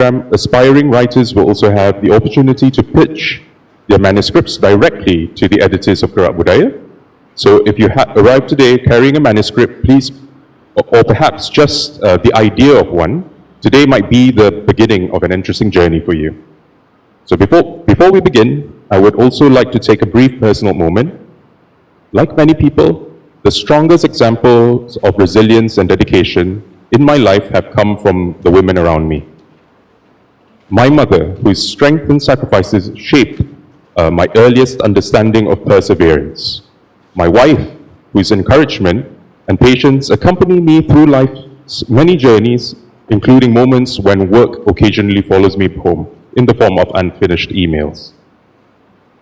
Aspiring writers will also have the opportunity to pitch their manuscripts directly to the editors of Gerakbudaya. So if you arrive today carrying a manuscript, please, or perhaps just the idea of one, today might be the beginning of an interesting journey for you. So before we begin, I would also like to take a brief personal moment. Like many people, the strongest examples of resilience and dedication in my life have come from the women around me. My mother, whose strength and sacrifices shaped my earliest understanding of perseverance. My wife, whose encouragement and patience accompany me through life's many journeys, including moments when work occasionally follows me home in the form of unfinished emails.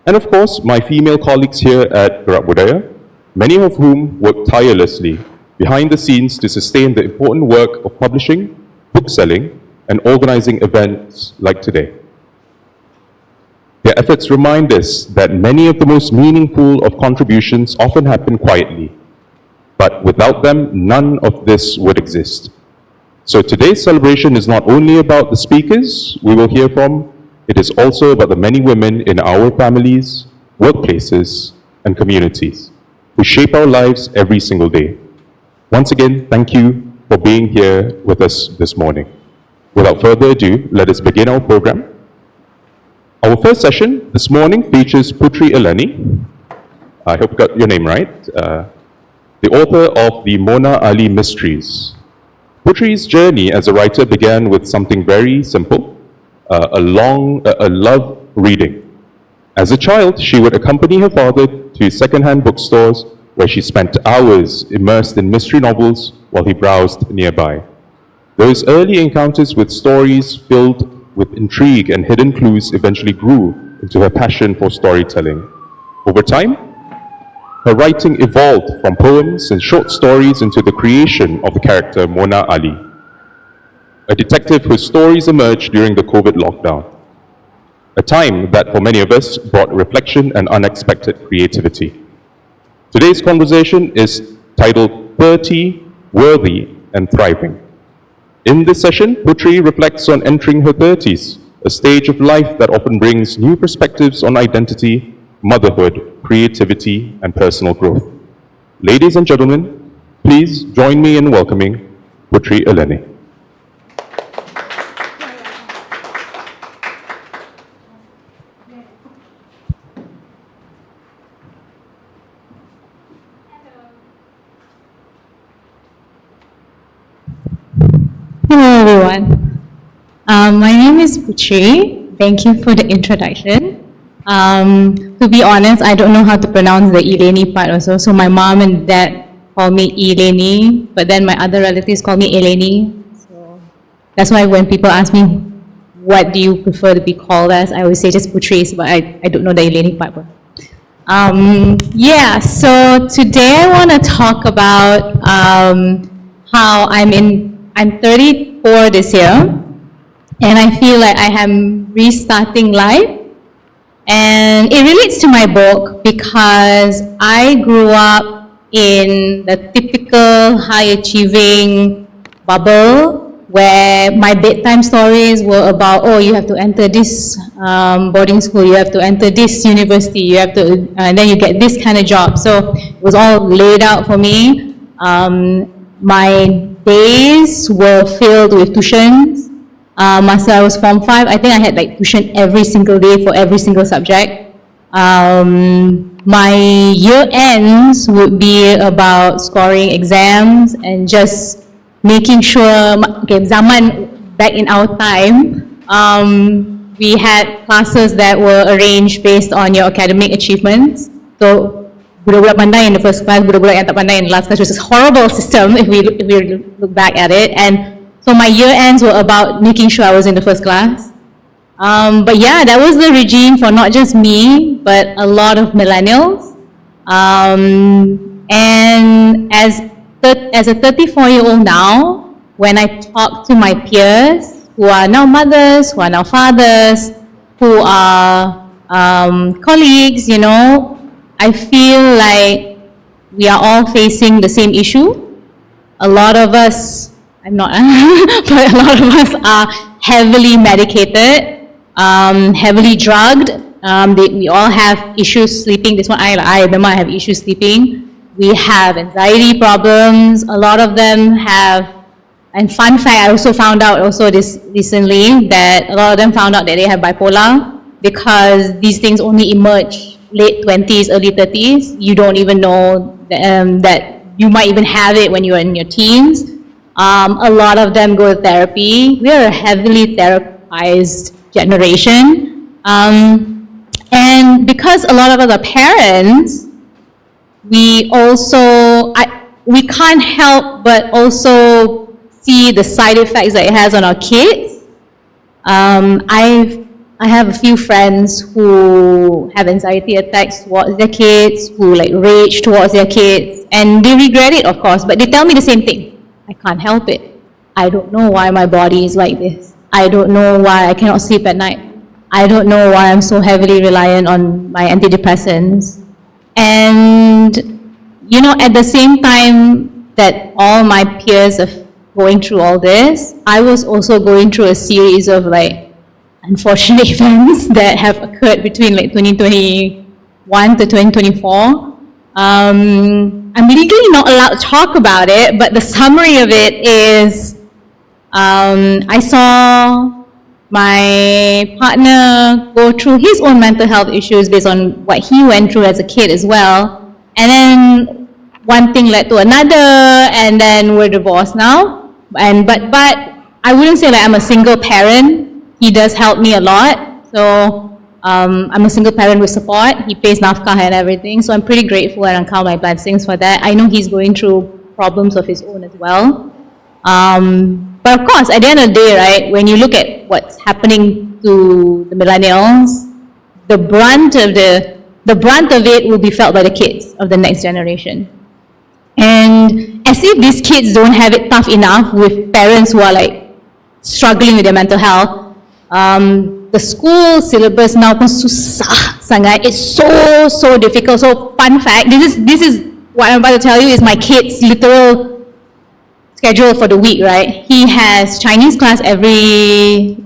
And of course, my female colleagues here at Gerakbudaya, many of whom work tirelessly behind the scenes to sustain the important work of publishing, bookselling, and organizing events like today. Their efforts remind us that many of the most meaningful of contributions often happen quietly, but without them, none of this would exist. So today's celebration is not only about the speakers we will hear from, it is also about the many women in our families, workplaces, and communities who shape our lives every single day. Once again, thank you for being here with us this morning. Without further ado, let us begin our program. Our first session this morning features Puteri Eleni. I hope I got your name right. The author of the Mona Ali Mysteries. Puteri's journey as a writer began with something very simple, a love reading. As a child, she would accompany her father to second-hand bookstores where she spent hours immersed in mystery novels while he browsed nearby. Those early encounters with stories filled with intrigue and hidden clues eventually grew into her passion for storytelling. Over time, her writing evolved from poems and short stories into the creation of the character Mona Ali, a detective whose stories emerged during the COVID lockdown, a time that for many of us brought reflection and unexpected creativity. Today's conversation is titled 30, Worthy and Thriving. In this session, Puteri reflects on entering her 30s, a stage of life that often brings new perspectives on identity, motherhood, creativity, and personal growth. Ladies and gentlemen, please join me in welcoming Puteri Eleni. Hello everyone. My name is Puteri. Thank you for the introduction. To be honest, I don't know how to pronounce the Eleni part also. So my mom and dad call me Eleni, but then my other relatives call me Eleni. So that's why when people ask me, what do you prefer to be called as, I always say just Puteri, but I don't know the Eleni part. Yeah, so today I want to talk about how I'm 34 this year, and I feel like I am restarting life. And it relates to my book because I grew up in the typical high-achieving bubble where my bedtime stories were about, oh, you have to enter this boarding school, you have to enter this university, you have to, and then you get this kind of job. So it was all laid out for me. My days were filled with tuitions. Masa I was Form 5, I think I had like tuition every single day for every single subject. My year ends would be about scoring exams and just making sure, okay, zaman back in our time, we had classes that were arranged based on your academic achievements. So budak-budak pandai in the first class, budak-budak yang tak pandai in the last class, which is a horrible system if we look back at it. And so my year ends were about making sure I was in the first class. But yeah, that was the regime for not just me, but a lot of millennials. And as a 34-year-old now, when I talk to my peers who are now mothers, who are now fathers, who are colleagues, you know, I feel like we are all facing the same issue. A lot of us I'm not, but a lot of us are heavily medicated, heavily drugged. We all have issues sleeping. This one, I have issues sleeping. We have anxiety problems. A lot of them have, and fun fact, I also found out also this recently that a lot of them found out that they have bipolar because these things only emerge late 20s, early 30s. You don't even know that you might even have it when you're in your teens. A lot of them go to therapy. We are a heavily therapized generation. And because a lot of us are parents, we also, we can't help but also see the side effects that it has on our kids. I have a few friends who have anxiety attacks towards their kids, who like rage towards their kids, and they regret it, of course, but they tell me the same thing. I can't help it. I don't know why my body is like this. I don't know why I cannot sleep at night. I don't know why I'm so heavily reliant on my antidepressants. And, you know, at the same time that all my peers are going through all this, I was also going through a series of like unfortunate events that have occurred between like 2021 to 2024. I'm legally not allowed to talk about it, but the summary of it is I saw my partner go through his own mental health issues based on what he went through as a kid as well. And then one thing led to another, and then we're divorced now. But I wouldn't say like I'm a single parent. He does help me a lot. So I'm a single parent with support. He pays nafkah and everything. So I'm pretty grateful and uncount my blessings for that. I know he's going through problems of his own as well. But of course, at the end of the day, right, when you look at what's happening to the millennials, the brunt of it will be felt by the kids of the next generation. And as if these kids don't have it tough enough with parents who are like struggling with their mental health, the school syllabus now pun susah sangat. It's so difficult. So fun fact, this is what I'm about to tell you is my kid's literal schedule for the week, right? He has Chinese class every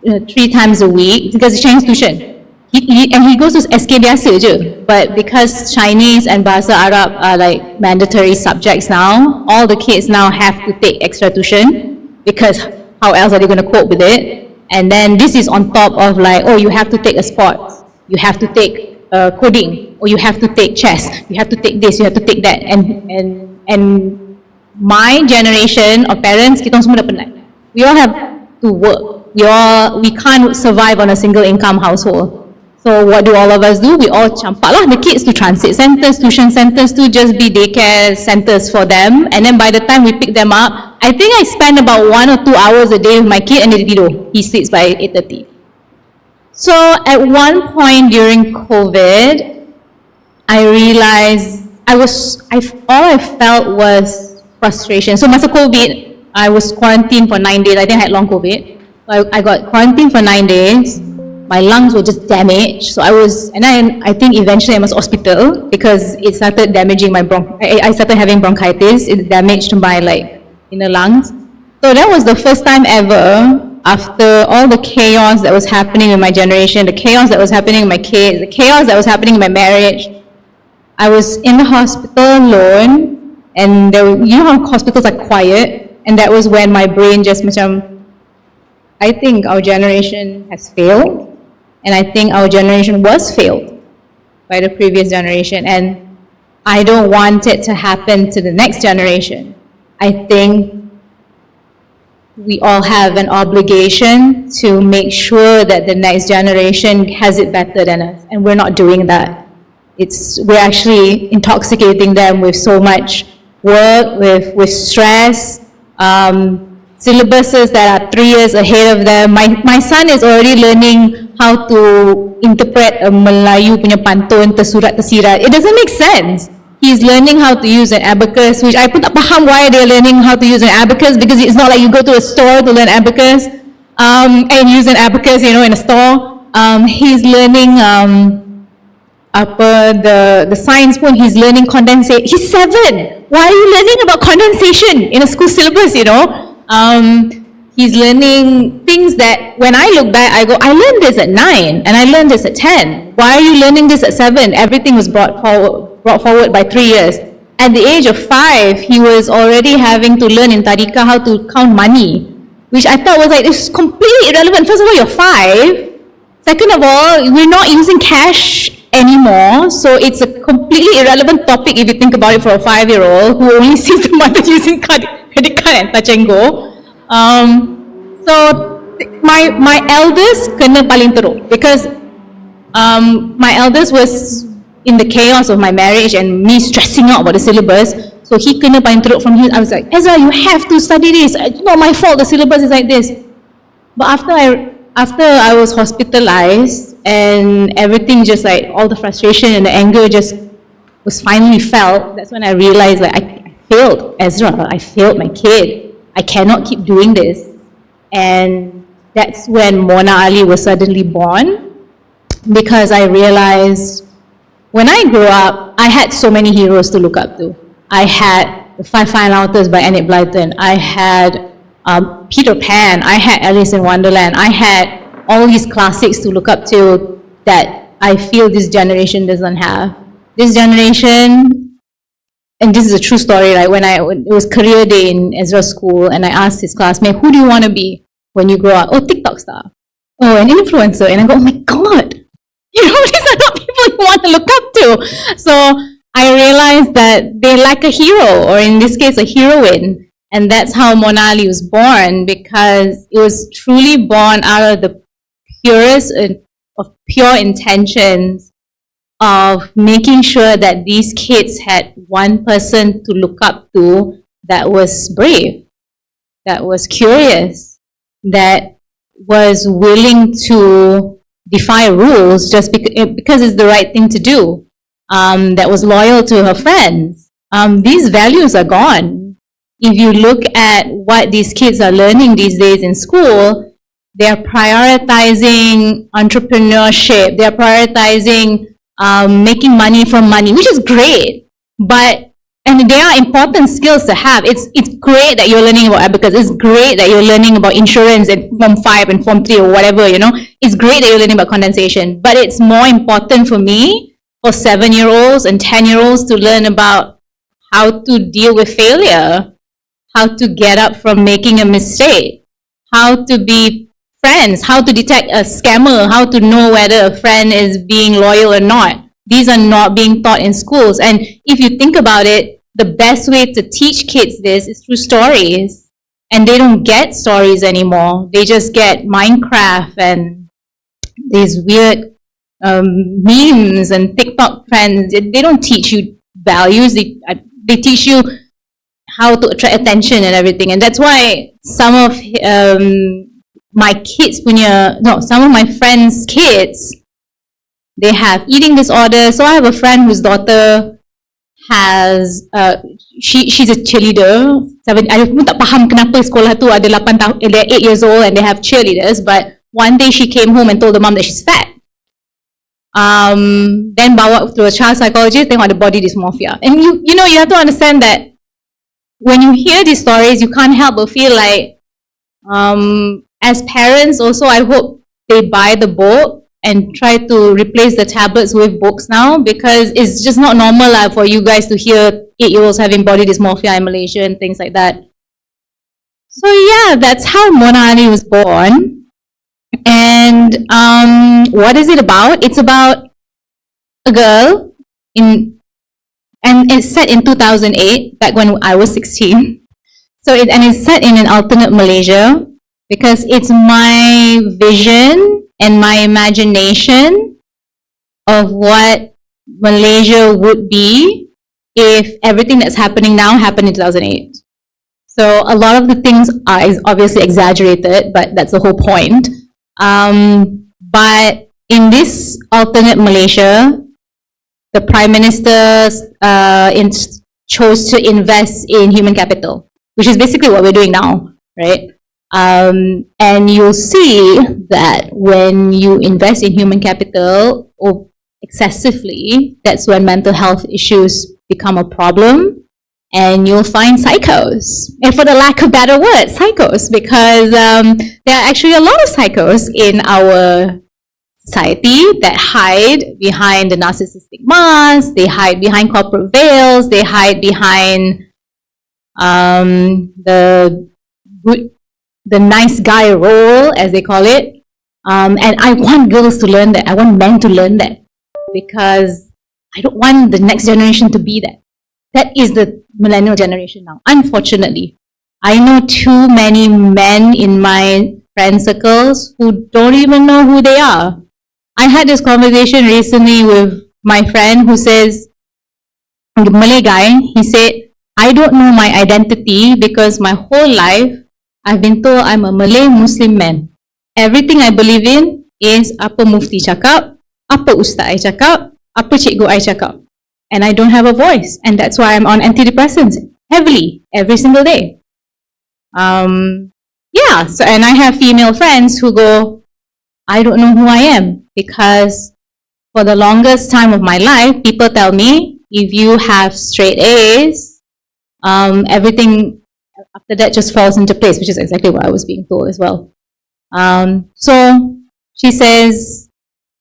3 times a week because it's Chinese tuition. And he goes to SK biasa je. But because Chinese and Bahasa Arab are like mandatory subjects now, all the kids now have to take extra tuition because how else are they going to cope with it? And then this is on top of like, oh, you have to take a sport, you have to take coding, or you have to take chess, you have to take this, you have to take that. And my generation of parents, kita semua dah penat. We all have to work. We can't survive on a single income household. So what do all of us do? We all campak lah the kids to transit centers, tuition centers, to just be daycare centers for them. And then by the time we pick them up, I think I spend about 1 or 2 hours a day with my kid and they tidur. He sleeps by 8:30. So at one point during COVID, I realized all I felt was frustration. So masa COVID, I was quarantined for 9 days. I think I had long COVID. So I got quarantined for 9 days. My lungs were just damaged. So I think eventually I was hospital because it started damaging my I started having bronchitis. It damaged my like inner lungs. So that was the first time ever, after all the chaos that was happening in my generation, the chaos that was happening in my kids, the chaos that was happening in my marriage, I was in the hospital alone, and you know how hospitals are quiet, and that was when my brain just macam, I think our generation has failed, and I think our generation was failed by the previous generation, and I don't want it to happen to the next generation. I think we all have an obligation to make sure that the next generation has it better than us, and we're not doing that. We're actually intoxicating them with so much work, with stress, syllabuses that are 3 years ahead of them. My son is already learning how to interpret a Melayu punya pantun, tersurat tersirat. It doesn't make sense. He's learning how to use an abacus, which I pun tak faham why they're learning how to use an abacus, because it's not like you go to a store to learn abacus and use an abacus, you know, in a store. He's learning the science pun, he's learning condensation. He's 7. Why are you learning about condensation in a school syllabus, you know? He's learning things that when I look back, I go, I learned this at 9 and I learned this at 10. Why are you learning this at 7? Everything was brought forward by 3 years. At the age of 5, he was already having to learn in Tariqah how to count money, which I thought was like, it's completely irrelevant. First of all, you're 5. Second of all, we're not using cash anymore, so it's a completely irrelevant topic if you think about it for a 5-year-old who only sees the mother using credit card and touch and go. So my eldest kena paling teruk because my eldest was in the chaos of my marriage and me stressing out about the syllabus. So he kena paling teruk from him. I was like, Ezra, you have to study this. It's not my fault the syllabus is like this. But after I was hospitalized and everything just like, all the frustration and the anger just was finally felt, that's when I realized like I failed Ezra, I failed my kid. I cannot keep doing this. And that's when Mona Ali was suddenly born, because I realized when I grew up, I had so many heroes to look up to. I had The Five Fine Artists by Enid Blyton. I had Peter Pan. I had Alice in Wonderland. I had all these classics to look up to that I feel this generation doesn't have. This generation, and this is a true story, right? When it was career day in Ezra's school, and I asked his classmate, who do you want to be when you grow up? Oh, TikTok star. Oh, an influencer. And I go, oh my God, you know, these are not people you want to look up to. So I realized that they lack a hero, or in this case, a heroine. And that's how Mona Ali was born, because it was truly born out of the purest of pure intentions of making sure that these kids had one person to look up to that was brave, that was curious, that was willing to defy rules just because it's the right thing to do, that was loyal to her friends. These values are gone. If you look at what these kids are learning these days in school, they're prioritizing entrepreneurship, they're prioritizing making money from money, which is great, and there are important skills to have. It's great that you're learning about abacus. It's great that you're learning about insurance in Form 5 and Form 3 or whatever, you know. It's great that you're learning about condensation, but it's more important for me, for 7-year-olds and 10-year-olds to learn about how to deal with failure, how to get up from making a mistake, how to be friends, how to detect a scammer, how to know whether a friend is being loyal or not. These are not being taught in schools. And if you think about it, the best way to teach kids this is through stories. And they don't get stories anymore. They just get Minecraft and these weird memes and TikTok trends. They don't teach you values. They teach you how to attract attention and everything. And that's why some of some of my friends' kids, they have eating disorders. So I have a friend whose daughter has, she's a cheerleader. I pun tak faham kenapa sekolah tu ada 8 tahun, they're 8 years old and they have cheerleaders. But one day she came home and told the mom that she's fat. Then bawa to a child psychologist, tengok ada body dysmorphia. And you know, you have to understand that when you hear these stories, you can't help but feel like, as parents also, I hope they buy the book and try to replace the tablets with books now, because it's just not normal for you guys to hear 8-year-olds having body dysmorphia in Malaysia and things like that. So yeah, that's how Mona Ali was born. And what is it about? It's about a girl and it's set in 2008, back when I was 16. So it's set in an alternate Malaysia, because it's my vision and my imagination of what Malaysia would be if everything that's happening now happened in 2008. So a lot of the things are obviously exaggerated, but that's the whole point. But in this alternate Malaysia, the Prime Minister chose to invest in human capital, which is basically what we're doing now, right? And you'll see that when you invest in human capital or excessively, that's when mental health issues become a problem. and you'll find psychos. And for the lack of better words, psychos, because there are actually a lot of psychos in our society that hide behind the narcissistic mask, they hide behind corporate veils, they hide behind the nice guy role, as they call it. And I want girls to learn that. I want men to learn that, because I don't want the next generation to be that. That is the millennial generation now, unfortunately. I know too many men in my friend circles who don't even know who they are. I had this conversation recently with my friend who says, the Malay guy, he said, I don't know my identity because my whole life I've been told I'm a Malay Muslim man. Everything I believe in is apa mufti cakap, apa ustaz I cakap, apa cikgu I cakap. And I don't have a voice. And that's why I'm on antidepressants heavily every single day. Yeah, so, and I have female friends who go, I don't know who I am, because for the longest time of my life, people tell me, if you have straight A's, everything after that just falls into place, which is exactly what I was being told as well. So she says,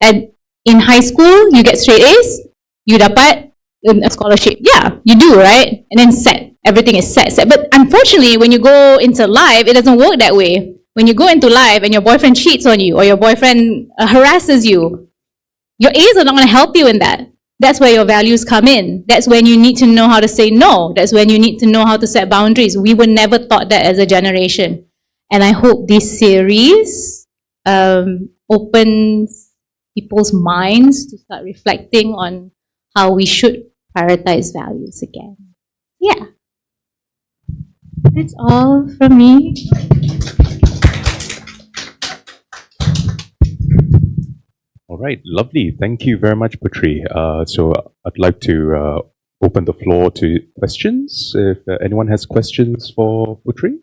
in high school, you get straight A's, you dapat a scholarship. Yeah, you do, right? And then set. Everything is set. But unfortunately, when you go into life, it doesn't work that way. When you go into life and your boyfriend cheats on you or your boyfriend harasses you, your A's are not going to help you in that. That's where your values come in. That's when you need to know how to say no. That's when you need to know how to set boundaries. We were never taught that as a generation. And I hope this series opens people's minds to start reflecting on how we should prioritize values again. Yeah. That's all from me. All right, lovely. Thank you very much, Puteri. So I'd like to open the floor to questions. If anyone has questions for Puteri.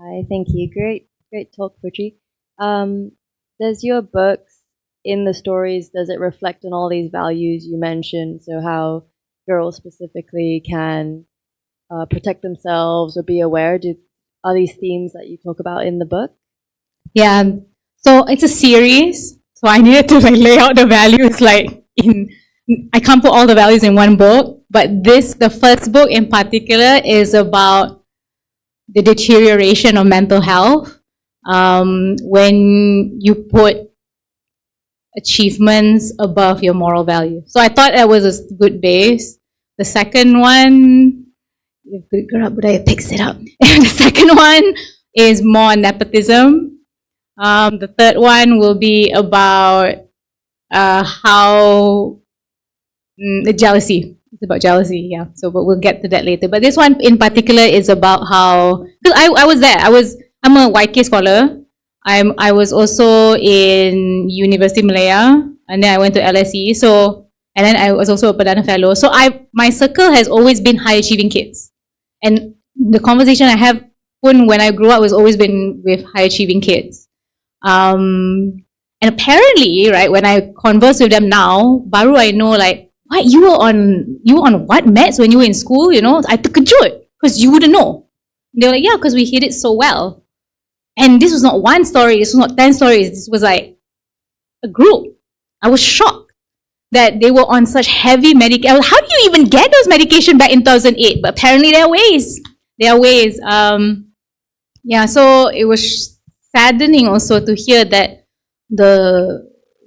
Hi, thank you. Great talk, Puteri. Does your books, in the stories, does it reflect on all these values you mentioned? So how girls specifically can protect themselves or be aware? Are these themes that you talk about in the book? Yeah. So it's a series. So I needed to lay out the values I can't put all the values in one book, but the first book in particular is about the deterioration of mental health when you put achievements above your moral value. So I thought that was a good base. The second one, if Gerakbudaya picks it up. The second one is more nepotism. The third one will be about how the jealousy. It's about jealousy, yeah. So, but we'll get to that later. But this one in particular is about how, because I was there. I'm a YK scholar. I was also in University Malaya, and then I went to LSE. So, and then I was also a Perdana Fellow. So my circle has always been high achieving kids, and the conversation I have when I grew up was always been with high achieving kids. And apparently, right, when I converse with them now, baru I know what you were on what maths when you were in school? You know, I took a joke because you wouldn't know. They were like, yeah, because we hit it so well. And this was not one story. This was not 10 stories. This was like a group. I was shocked that they were on such heavy medication. How do you even get those medication back in 2008? But apparently there are ways. There are ways. Yeah, so it was saddening also to hear that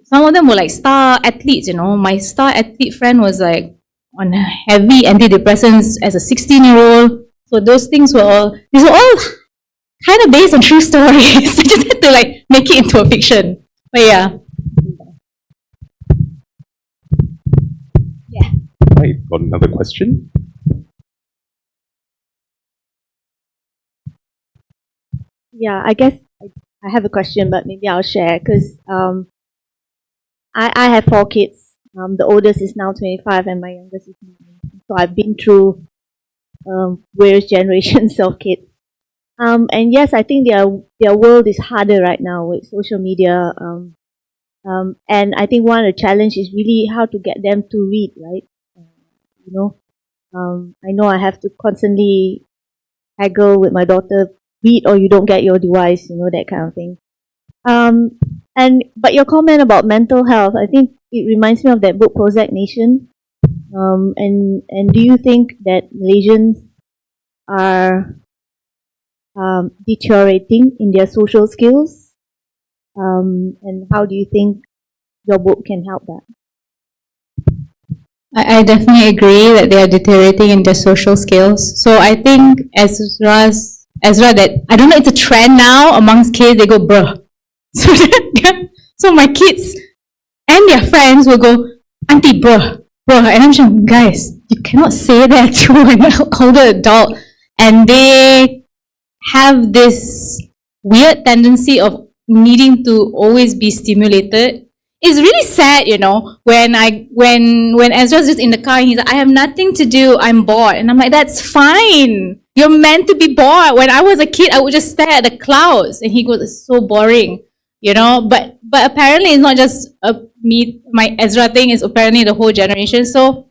some of them were like star athletes, you know. My star athlete friend was like on heavy antidepressants as a 16-year-old. So these were all kind of based on true stories. I just had to make it into a fiction. But yeah. Yeah. Right, got another question. Yeah, I guess I have a question, but maybe I'll share because I have 4 kids. The oldest is now 25 and my youngest is 9. So I've been through various generations of kids. And yes, I think their world is harder right now with social media. And I think one of the challenge is really how to get them to read, right? You know, I know I have to constantly haggle with my daughter, read or you don't get your device, you know, that kind of thing. But your comment about mental health, I think it reminds me of that book Prozac Nation. And do you think that Malaysians are deteriorating in their social skills? And how do you think your book can help that? I definitely agree that they are deteriorating in their social skills. So I think Ezra, that, I don't know, it's a trend now amongst kids, they go, bruh. So my kids and their friends will go, auntie, bruh, bruh. And I'm just, guys, you cannot say that to an older adult. And they have this weird tendency of needing to always be stimulated. It's really sad, you know, when Ezra's just in the car and he's like, I have nothing to do, I'm bored. And I'm like, that's fine. You're meant to be bored. When I was a kid, I would just stare at the clouds. And he goes, it's so boring, you know. But apparently it's not just my Ezra thing, it's apparently the whole generation. So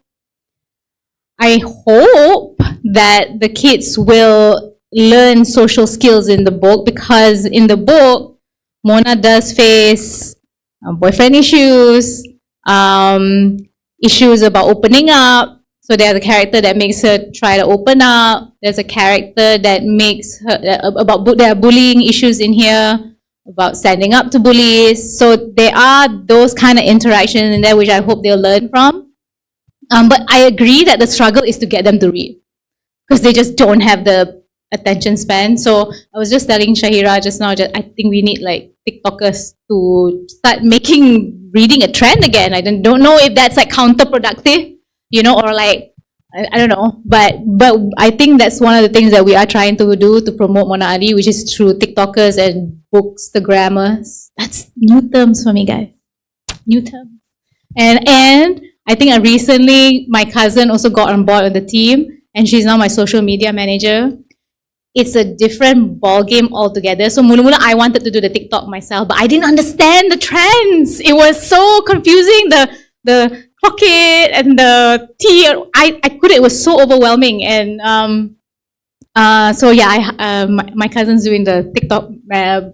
I hope that the kids will learn social skills in the book, because in the book, Mona does face boyfriend issues, issues about opening up. So there's a character that makes her try to open up. There's a character that makes her, there are bullying issues in here, about standing up to bullies. So there are those kind of interactions in there which I hope they'll learn from. But I agree that the struggle is to get them to read, because they just don't have the attention span. So I was just telling Shahira just now, I think we need like TikTokers to start making reading a trend again. I don't know if that's like counterproductive, you know, or like, I don't know. But I think that's one of the things that we are trying to do to promote Mona Ali, which is through TikTokers and bookstagrammers. That's new terms for me, guys. New terms. And I think recently my cousin also got on board with the team, and she's now my social media manager. It's a different ball game altogether. So mula-mula I wanted to do the TikTok myself, but I didn't understand the trends. It was so confusing. The clock it and the T. I couldn't. It was so overwhelming. And so yeah, my cousin's doing the TikTok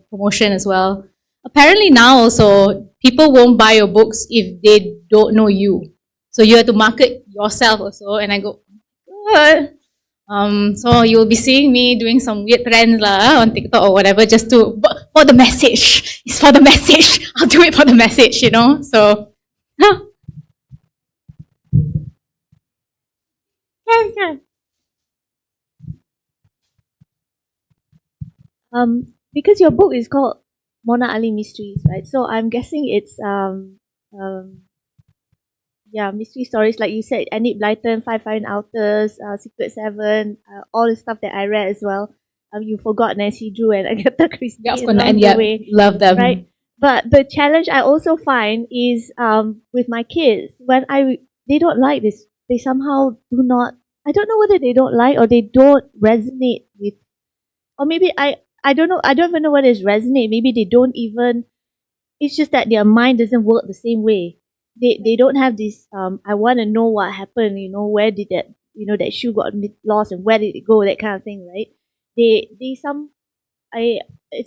promotion as well. Apparently now also people won't buy your books if they don't know you. So you have to market yourself also. And I go, what? So you'll be seeing me doing some weird trends on TikTok or whatever, just for the message. It's for the message. I'll do it for the message, you know. So, Because your book is called Mona Ali Mysteries, right? So I'm guessing it's mystery stories like you said, Enid Blyton, Five Fine Altars, Secret Seven, all the stuff that I read as well. You forgot Nancy Drew and Agatha Christie. Yeah, of course, and yeah, love them. Right, but the challenge I also find is with my kids, when they don't like this, they somehow do not. I don't know whether they don't like or they don't resonate with, or maybe I don't know. I don't even know what is resonate. Maybe they don't even. It's just that their mind doesn't work the same way. They don't have this, I want to know what happened, you know, where did that, you know, that shoe got lost and where did it go, that kind of thing, right? It's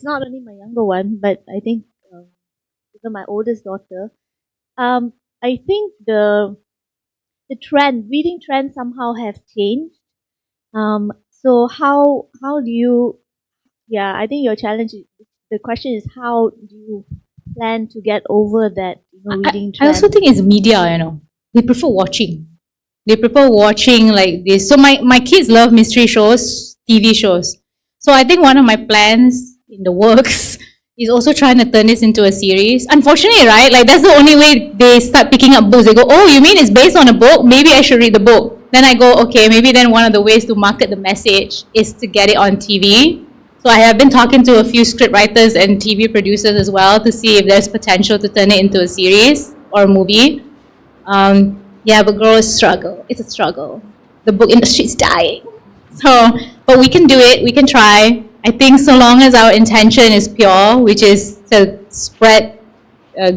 not only my younger one, but I think even my oldest daughter, I think the reading trend somehow has changed. So how do you, I think your challenge, the question is how do you plan to get over that, reading trend? I also think it's media, you know. They prefer watching. They prefer watching like this. So my kids love mystery shows, TV shows. So I think one of my plans in the works is also trying to turn this into a series. Unfortunately, right? Like that's the only way they start picking up books. They go, oh, you mean it's based on a book? Maybe I should read the book. Then I go, okay, maybe then one of the ways to market the message is to get it on TV. So I have been talking to a few script writers and TV producers as well to see if there's potential to turn it into a series or a movie. Yeah, but girls struggle. It's a struggle. The book industry is dying. So, but we can do it. We can try. I think so long as our intention is pure, which is to spread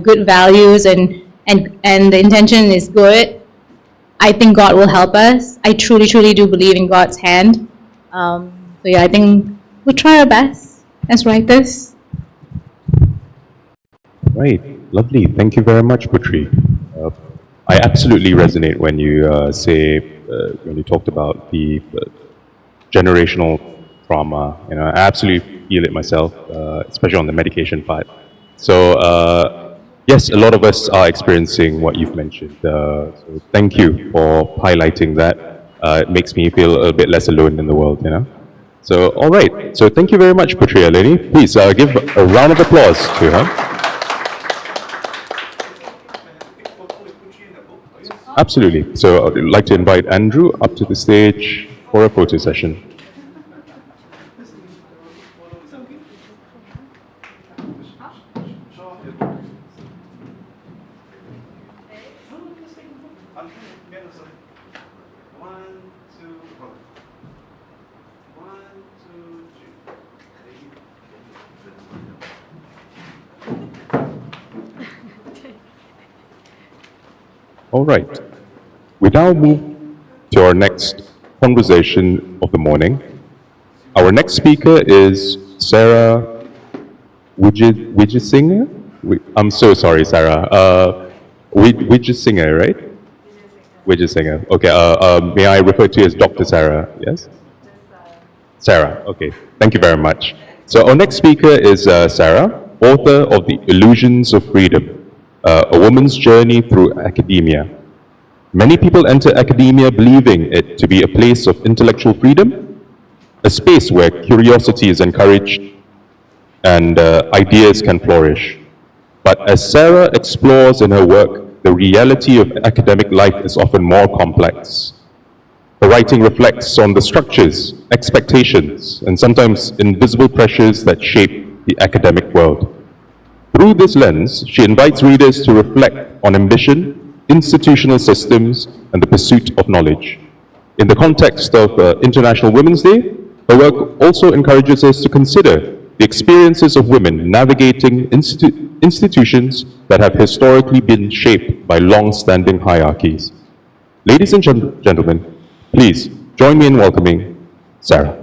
good values and the intention is good, I think God will help us. I truly, truly do believe in God's hand. So yeah, I think we'll try our best as writers. Right, lovely. Thank you very much, Puteri. I absolutely resonate when you when you talked about the generational trauma. You know, I absolutely feel it myself, especially on the medication part. So yes, a lot of us are experiencing what you've mentioned. So thank you for highlighting that. It makes me feel a bit less alone in the world, you know. So all right. So thank you very much, Puteri Eleni. Please give a round of applause to her. Absolutely. So I'd like to invite Andrew up to the stage for a photo session. All right. We now move to our next conversation of the morning. Our next speaker is Sarah Wijesinghe. I'm so sorry, Sarah. Wijesinghe, right? Wijesinghe. Okay. May I refer to you as Dr. Sarah? Yes. Sarah. Okay. Thank you very much. So our next speaker is Sarah, author of The Illusions of Freedom. A woman's journey through academia. Many people enter academia believing it to be a place of intellectual freedom, a space where curiosity is encouraged and ideas can flourish. But as Sarah explores in her work, the reality of academic life is often more complex. Her writing reflects on the structures, expectations, and sometimes invisible pressures that shape the academic world. Through this lens, she invites readers to reflect on ambition, institutional systems, and the pursuit of knowledge. In the context of International Women's Day, her work also encourages us to consider the experiences of women navigating institutions that have historically been shaped by long-standing hierarchies. Ladies and gentlemen, please join me in welcoming Sarah.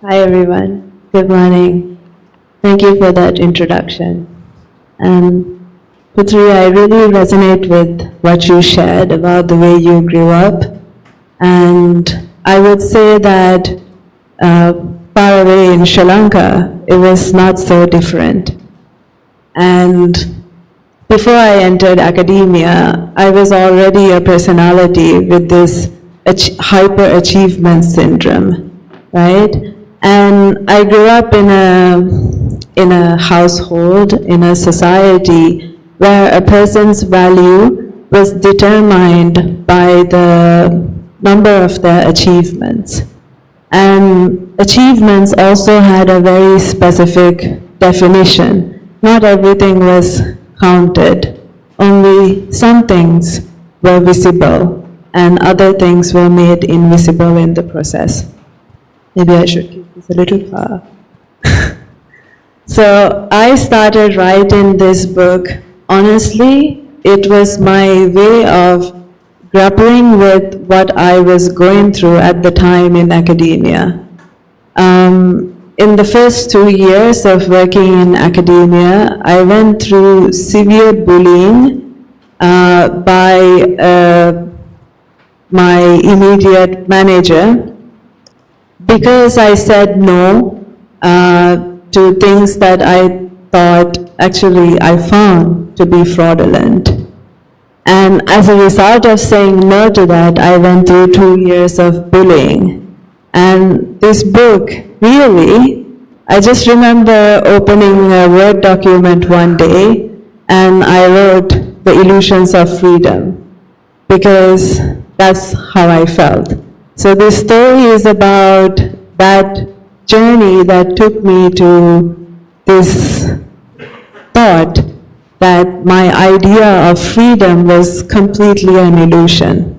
Hi everyone, good morning. Thank you for that introduction. Puteri, I really resonate with what you shared about the way you grew up. And I would say that far away in Sri Lanka, it was not so different. And before I entered academia, I was already a personality with this hyper-achievement syndrome, right? And I grew up in a household, in a society where a person's value was determined by the number of their achievements. And achievements also had a very specific definition. Not everything was counted. Only some things were visible and other things were made invisible in the process. Maybe I should keep this a little far. So I started writing this book. Honestly, it was my way of grappling with what I was going through at the time in academia. In the first 2 years of working in academia, I went through severe bullying by my immediate manager, because I said no to things that I thought, actually I found to be fraudulent. And as a result of saying no to that, I went through 2 years of bullying. And this book, really, I just remember opening a Word document one day and I wrote The Illusions of Freedom, because that's how I felt. So this story is about that journey that took me to this thought that my idea of freedom was completely an illusion.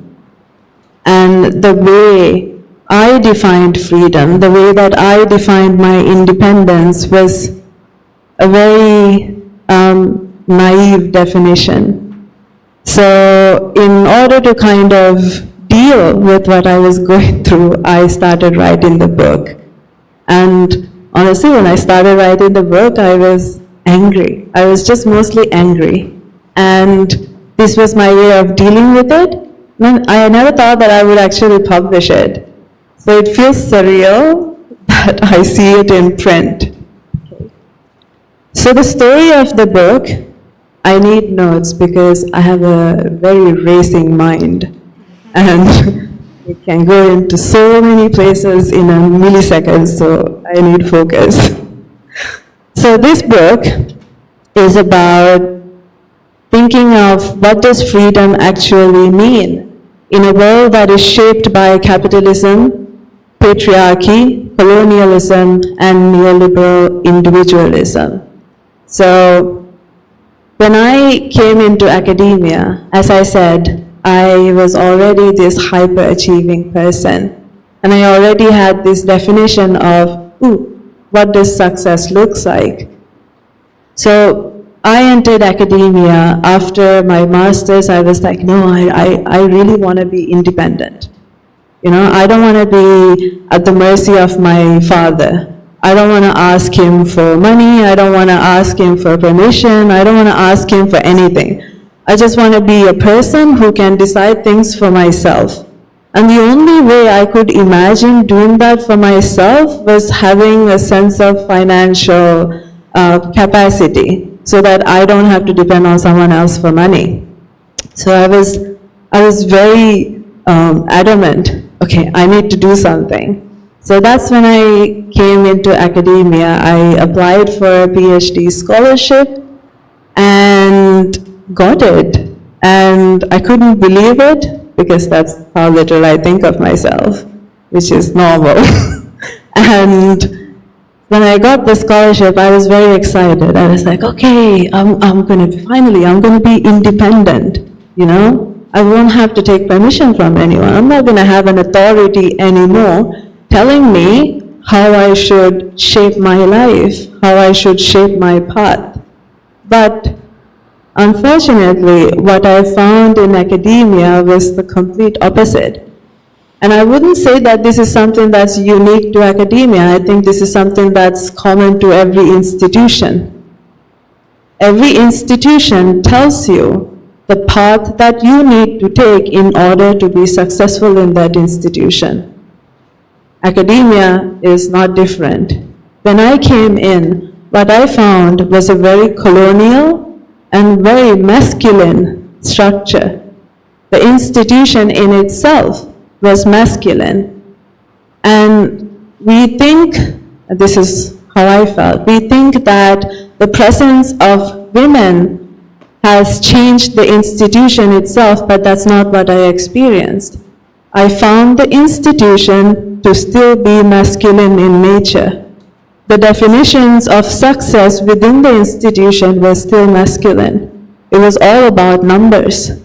And the way I defined freedom, the way that I defined my independence was a very naive definition. So in order to kind of deal with what I was going through, I started writing the book. And honestly, when I started writing the book, I was angry. I was just mostly angry. And this was my way of dealing with it. I never thought that I would actually publish it. So it feels surreal that I see it in print. So the story of the book, I need notes because I have a very racing mind. And it can go into so many places in a millisecond, so I need focus. So this book is about thinking of what does freedom actually mean in a world that is shaped by capitalism, patriarchy, colonialism, and neoliberal individualism. So when I came into academia, as I said, I was already this hyper-achieving person. And I already had this definition of, what does success looks like? So I entered academia after my master's. I was like, no, I really want to be independent. You know, I don't want to be at the mercy of my father. I don't want to ask him for money. I don't want to ask him for permission. I don't want to ask him for anything. I just want to be a person who can decide things for myself. And the only way I could imagine doing that for myself was having a sense of financial capacity, so that I don't have to depend on someone else for money. So I was very adamant, okay, I need to do something. So that's when I came into academia. I applied for a PhD scholarship and got it. And I couldn't believe it because that's how little I think of myself, which is normal. And when I got the scholarship, I was very excited. I was like, okay, I'm going to be independent, you know? I won't have to take permission from anyone. I'm not going to have an authority anymore telling me how I should shape my life, how I should shape my path. But unfortunately, what I found in academia was the complete opposite. And I wouldn't say that this is something that's unique to academia. I think this is something that's common to every institution. Every institution tells you the path that you need to take in order to be successful in that institution. Academia is not different. When I came in, what I found was a very colonial and very masculine structure. The institution in itself was masculine. And we think, this is how I felt, we think that the presence of women has changed the institution itself, but that's not what I experienced. I found the institution to still be masculine in nature. The definitions of success within the institution were still masculine. It was all about numbers.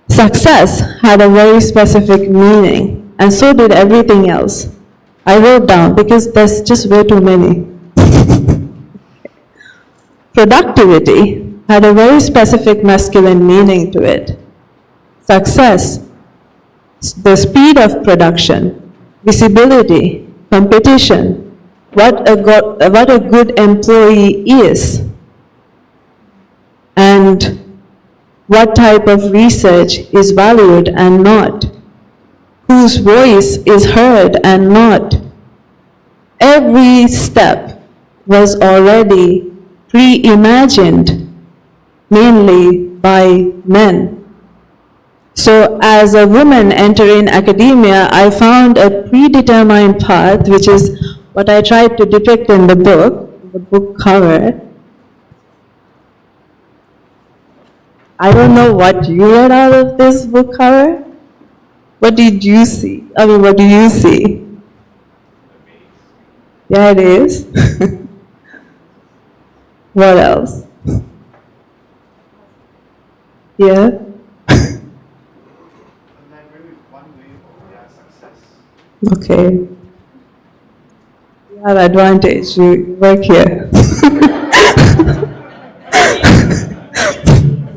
Success had a very specific meaning, and so did everything else. I wrote down because there's just way too many. Productivity had a very specific masculine meaning to it. Success, the speed of production, visibility, competition, what a good employee is, and what type of research is valued and not, whose voice is heard and not. Every step was already pre-imagined, mainly by men. So as a woman entering academia, I found a predetermined path, which is what I tried to depict in the book cover. I don't know what you read out of this book cover. What did you see? I mean, what do you see? Yeah, it is. What else? Yeah? Okay. You have advantage. You work here.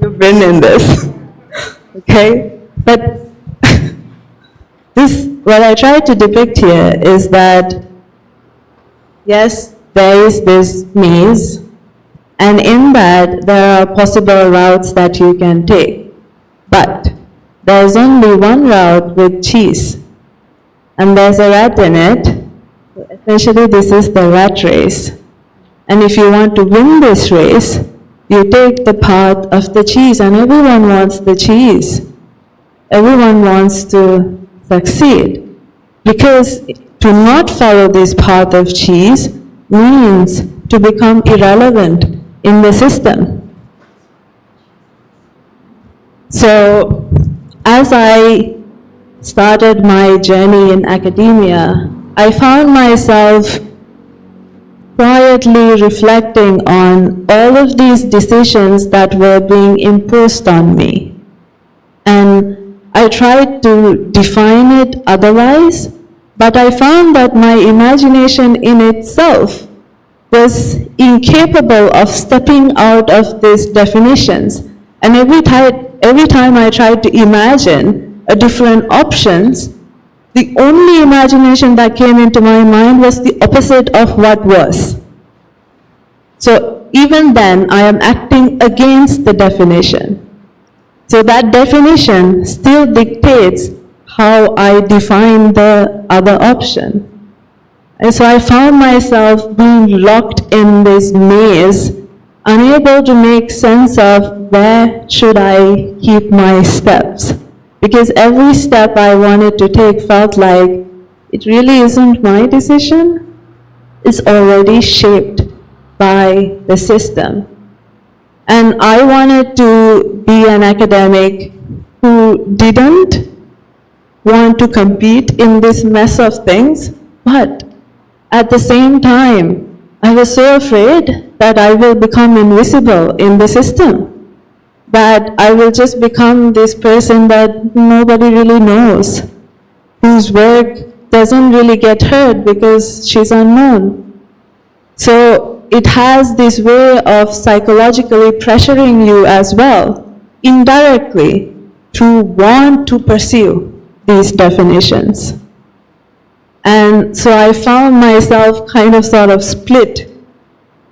You've been in this. Okay? But what I try to depict here is that, yes, there is this maze, and in that there are possible routes that you can take. But there's only one route with cheese, and there's a rat in it. So essentially, this is the rat race. And if you want to win this race, you take the path of the cheese, and everyone wants the cheese. Everyone wants to succeed. Because to not follow this path of cheese means to become irrelevant in the system. So, as I started my journey in academia, I found myself quietly reflecting on all of these decisions that were being imposed on me. And I tried to define it otherwise, but I found that my imagination in itself was incapable of stepping out of these definitions. And every time I tried to imagine a different options, the only imagination that came into my mind was the opposite of what was. So even then, I am acting against the definition. So that definition still dictates how I define the other option. And so I found myself being locked in this maze, unable to make sense of where should I keep my steps. Because every step I wanted to take felt like it really isn't my decision. It's already shaped by the system. And I wanted to be an academic who didn't want to compete in this mess of things, but at the same time, I was so afraid that I will become invisible in the system, that I will just become this person that nobody really knows, whose work doesn't really get heard because she's unknown. So it has this way of psychologically pressuring you as well, indirectly, to want to pursue these definitions. And so I found myself kind of sort of split.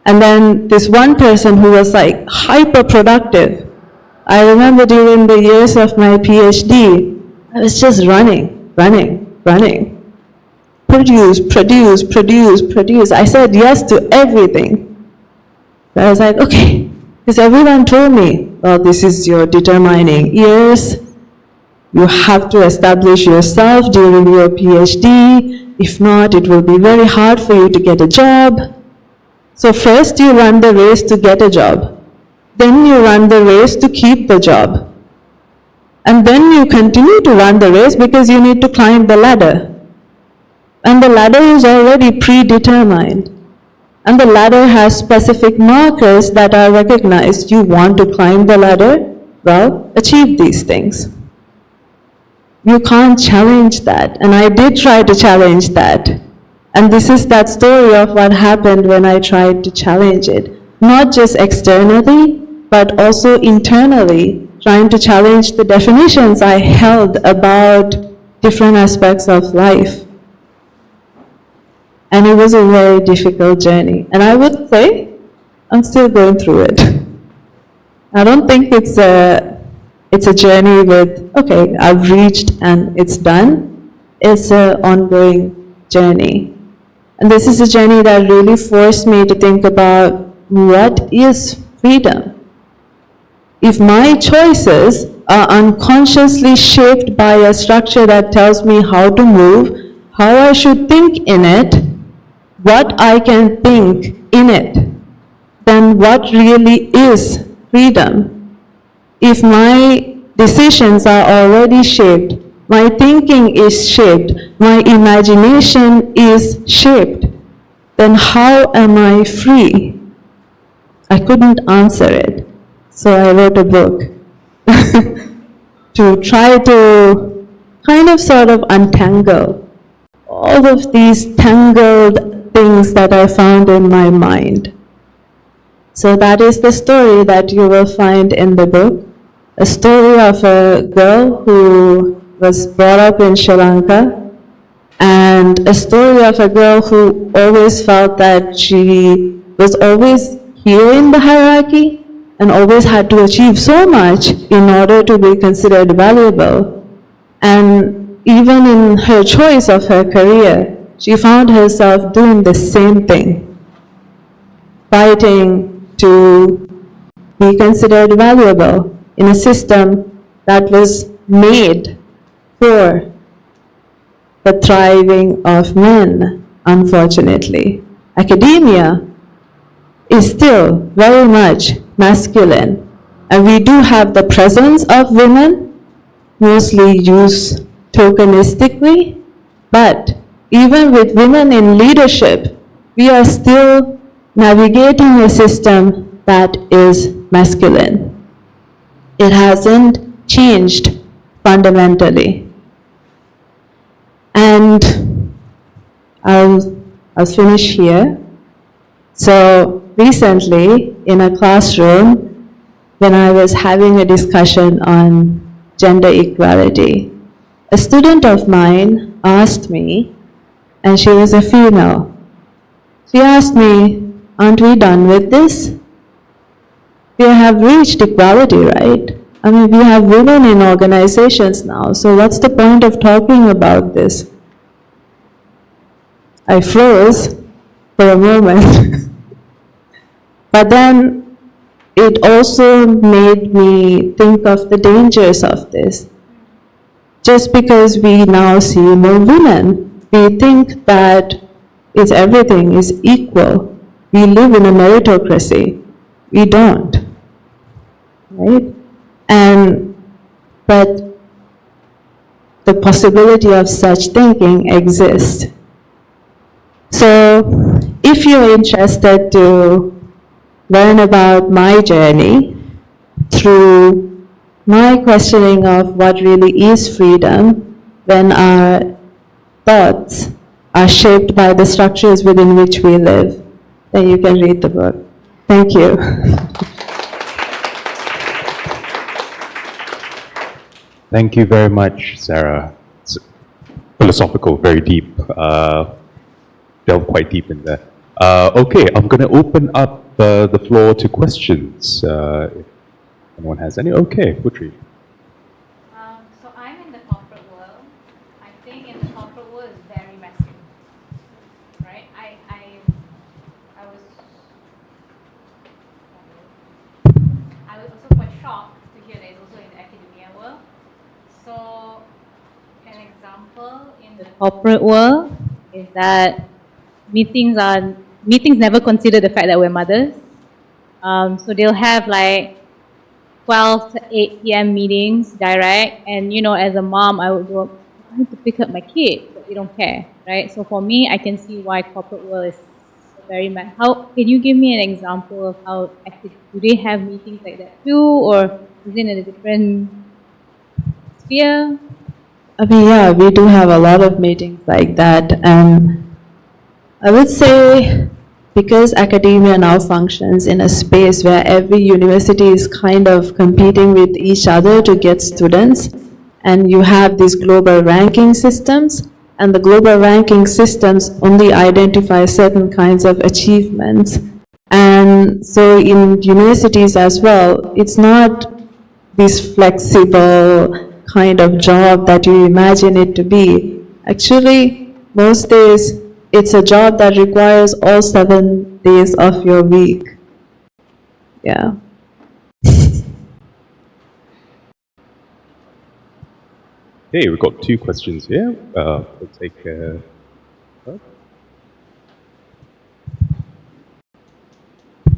And then this one person who was like hyper productive, I remember during the years of my PhD, I was just running. Produce. I said yes to everything. But I was like, okay, because everyone told me, well, this is your determining years. You have to establish yourself during your PhD. If not, it will be very hard for you to get a job. So first you run the race to get a job. Then you run the race to keep the job. And then you continue to run the race because you need to climb the ladder. And the ladder is already predetermined. And the ladder has specific markers that are recognized. You want to climb the ladder? Well, achieve these things. You can't challenge that. And I did try to challenge that. And this is that story of what happened when I tried to challenge it. Not just externally, but also internally, trying to challenge the definitions I held about different aspects of life. And it was a very difficult journey. And I would say, I'm still going through it. I don't think it's a journey with, okay, I've reached and it's done. It's an ongoing journey. And this is a journey that really forced me to think about what is freedom. If my choices are unconsciously shaped by a structure that tells me how to move, how I should think in it, what I can think in it, then what really is freedom? If my decisions are already shaped, my thinking is shaped, my imagination is shaped, then how am I free? I couldn't answer it. So I wrote a book to try to kind of sort of untangle all of these tangled things that I found in my mind. So that is the story that you will find in the book. A story of a girl who was brought up in Sri Lanka, and a story of a girl who always felt that she was always here in the hierarchy and always had to achieve so much in order to be considered valuable. And even in her choice of her career, she found herself doing the same thing, fighting to be considered valuable in a system that was made for the thriving of men, unfortunately. Academia is still very much masculine, and we do have the presence of women, mostly used tokenistically, but even with women in leadership, we are still navigating a system that is masculine. It hasn't changed fundamentally. And I'll finish here. So recently, in a classroom, when I was having a discussion on gender equality, a student of mine asked me, and she was a female, she asked me, aren't we done with this? We have reached equality, right? I mean, we have women in organizations now, so what's the point of talking about this? I froze for a moment. But then it also made me think of the dangers of this. Just because we now see more women, we think that everything is equal. We live in a meritocracy. We don't, right? But the possibility of such thinking exists. So if you're interested to learn about my journey through my questioning of what really is freedom when our thoughts are shaped by the structures within which we live, then you can read the book. Thank you. Thank you very much, Sarah. It's philosophical, very deep. Delve quite deep in there. Okay, I'm going to open up the floor to questions. If anyone has any. Okay, Puteri. So I'm in the corporate world. I think in the corporate world is very masculine, right? I was also quite shocked to hear that it's also in the academia world. So an example in the corporate world is that meetings never consider the fact that we're mothers. So they'll have like 12 to 8 p.m. meetings direct, and you know, as a mom, I need to pick up my kid, but they don't care, right? So for me, I can see why corporate world is very mad. How can you give me an example of how do they have meetings like that too, or is it in a different sphere? I mean, yeah, we do have a lot of meetings like that, and I would say because academia now functions in a space where every university is kind of competing with each other to get students, and you have these global ranking systems, and the global ranking systems only identify certain kinds of achievements. And so in universities as well, it's not this flexible kind of job that you imagine it to be. Actually, most days, it's a job that requires all 7 days of your week. Yeah. Okay, we've got 2 questions here. We'll take.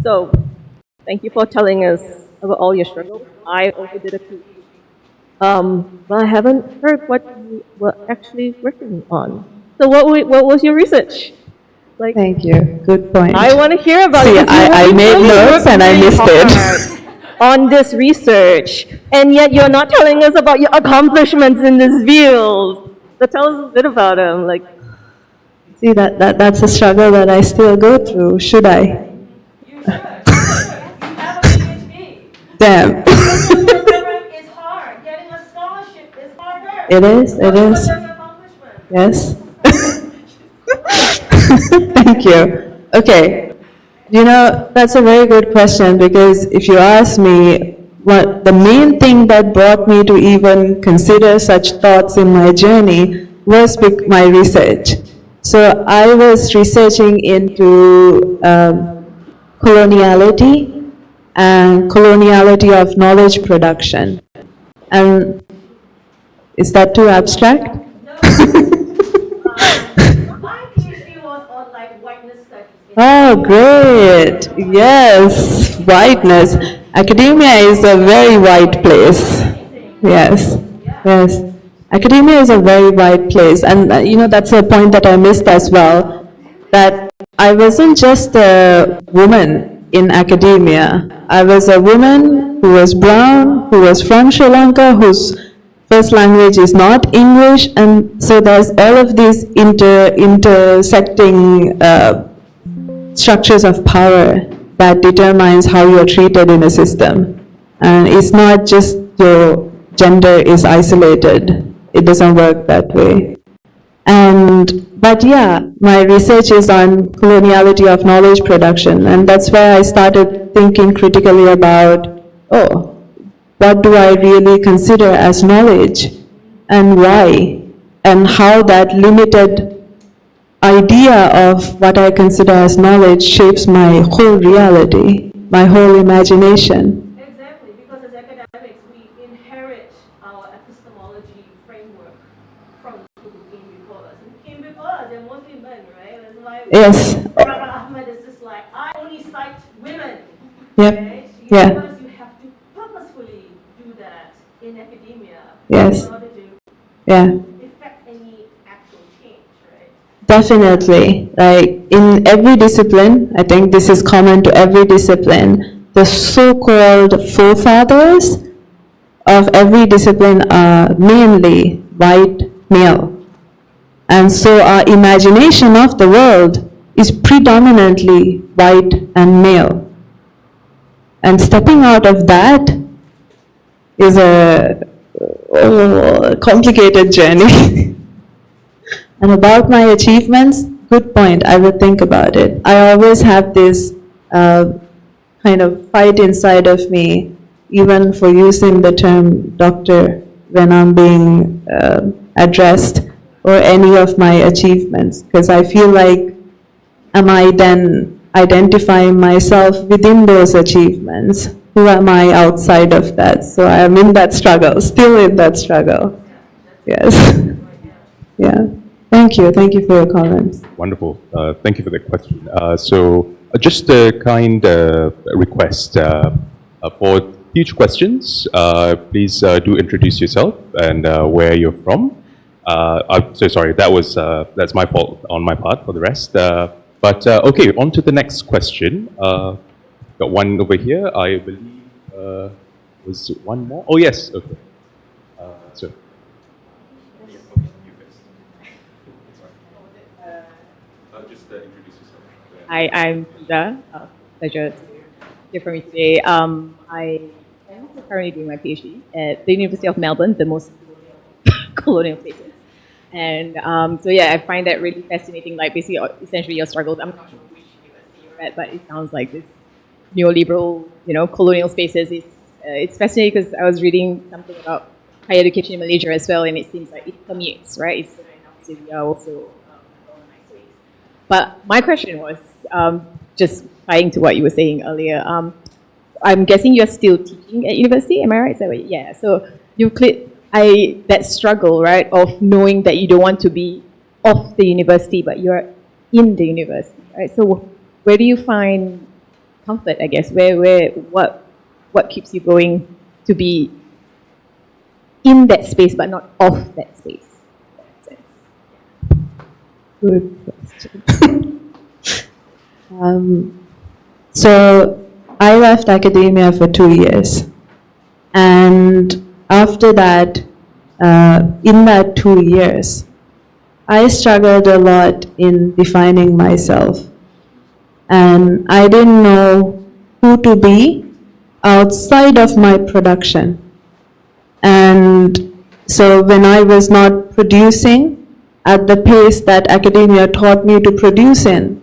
So, thank you for telling us about all your struggles. I also did a few. But I haven't heard what you were actually working on. So what was your research? Like, Thank you. Good point. I want to hear about See, it. I made notes and I missed it. On this research, and yet you're not telling us about your accomplishments in this field. So tell us a bit about them. Like, See, that's a struggle that I still go through. Should I? You have a PhD. Damn. It's hard. Getting a scholarship is harder. It is, it is. Yes. Thank you. Okay. You know, that's a very good question, because if you ask me, what the main thing that brought me to even consider such thoughts in my journey was my research. So I was researching into coloniality and coloniality of knowledge production. And is that too abstract? My PhD was on like whiteness studies. Oh, great. Yes, whiteness. Academia is a very white place. Yes, yes. Academia is a very white place. And, you know, that's a point that I missed as well, that I wasn't just a woman in academia. I was a woman who was brown, who was from Sri Lanka, whose first language is not English, and so there's all of these intersecting structures of power that determines how you're treated in a system. And it's not just your gender is isolated. It doesn't work that way. But yeah, my research is on coloniality of knowledge production, and that's where I started thinking critically about, oh, what do I really consider as knowledge, and why, and how that limited idea of what I consider as knowledge shapes my whole reality, my whole imagination. Exactly, because as academics, we inherit our epistemology framework from the people who came before us. And who came before us, they're mostly men, right? That's why Yes. Rabbi Ahmed is just like, I only cite women. Yep. Right? So Yeah. because you have to purposefully do that in academia Yes. in order to Yeah. effect any actual change, right? Definitely. Like in every discipline, I think this is common to every discipline, the so-called forefathers of every discipline are mainly white male. And so our imagination of the world is predominantly white and male. And stepping out of that is a complicated journey. And about my achievements, good point, I would think about it. I always have this kind of fight inside of me, even for using the term doctor when I'm being addressed, or any of my achievements, because I feel like, am I then identifying myself within those achievements? Who am I outside of that? So I am in that struggle, still in that struggle. Yes. Yeah. Thank you for your comments. Wonderful. Thank you for that question. Just a kind request for future questions. Please do introduce yourself and where you're from. I'm so sorry. That's my fault on my part for the rest. Okay, on to the next question. Got one over here. I believe was one more. Oh yes. Okay. So. Just introduce yourself. Hi, I'm Iza. Pleasure to hear from you today. I am also currently doing my PhD at the University of Melbourne, the most colonial spaces. And so yeah, I find that really fascinating, like basically, essentially your struggles. I'm not sure which university you're at, but it sounds like this neoliberal, colonial spaces. It's fascinating because I was reading something about higher education in Malaysia as well, and it seems like it permeates, right? It's so we are also colonized ways. But my question was, just tying to what you were saying earlier, I'm guessing you're still teaching at university, am I right? So, yeah, so that struggle, right, of knowing that you don't want to be off the university, but you're in the university, right? So where do you find comfort, I guess? What keeps you going to be in that space, but not off that space? Good question. So I left academia for 2 years. And after that, in that 2 years, I struggled a lot in defining myself. And I didn't know who to be outside of my production. And so when I was not producing at the pace that academia taught me to produce in,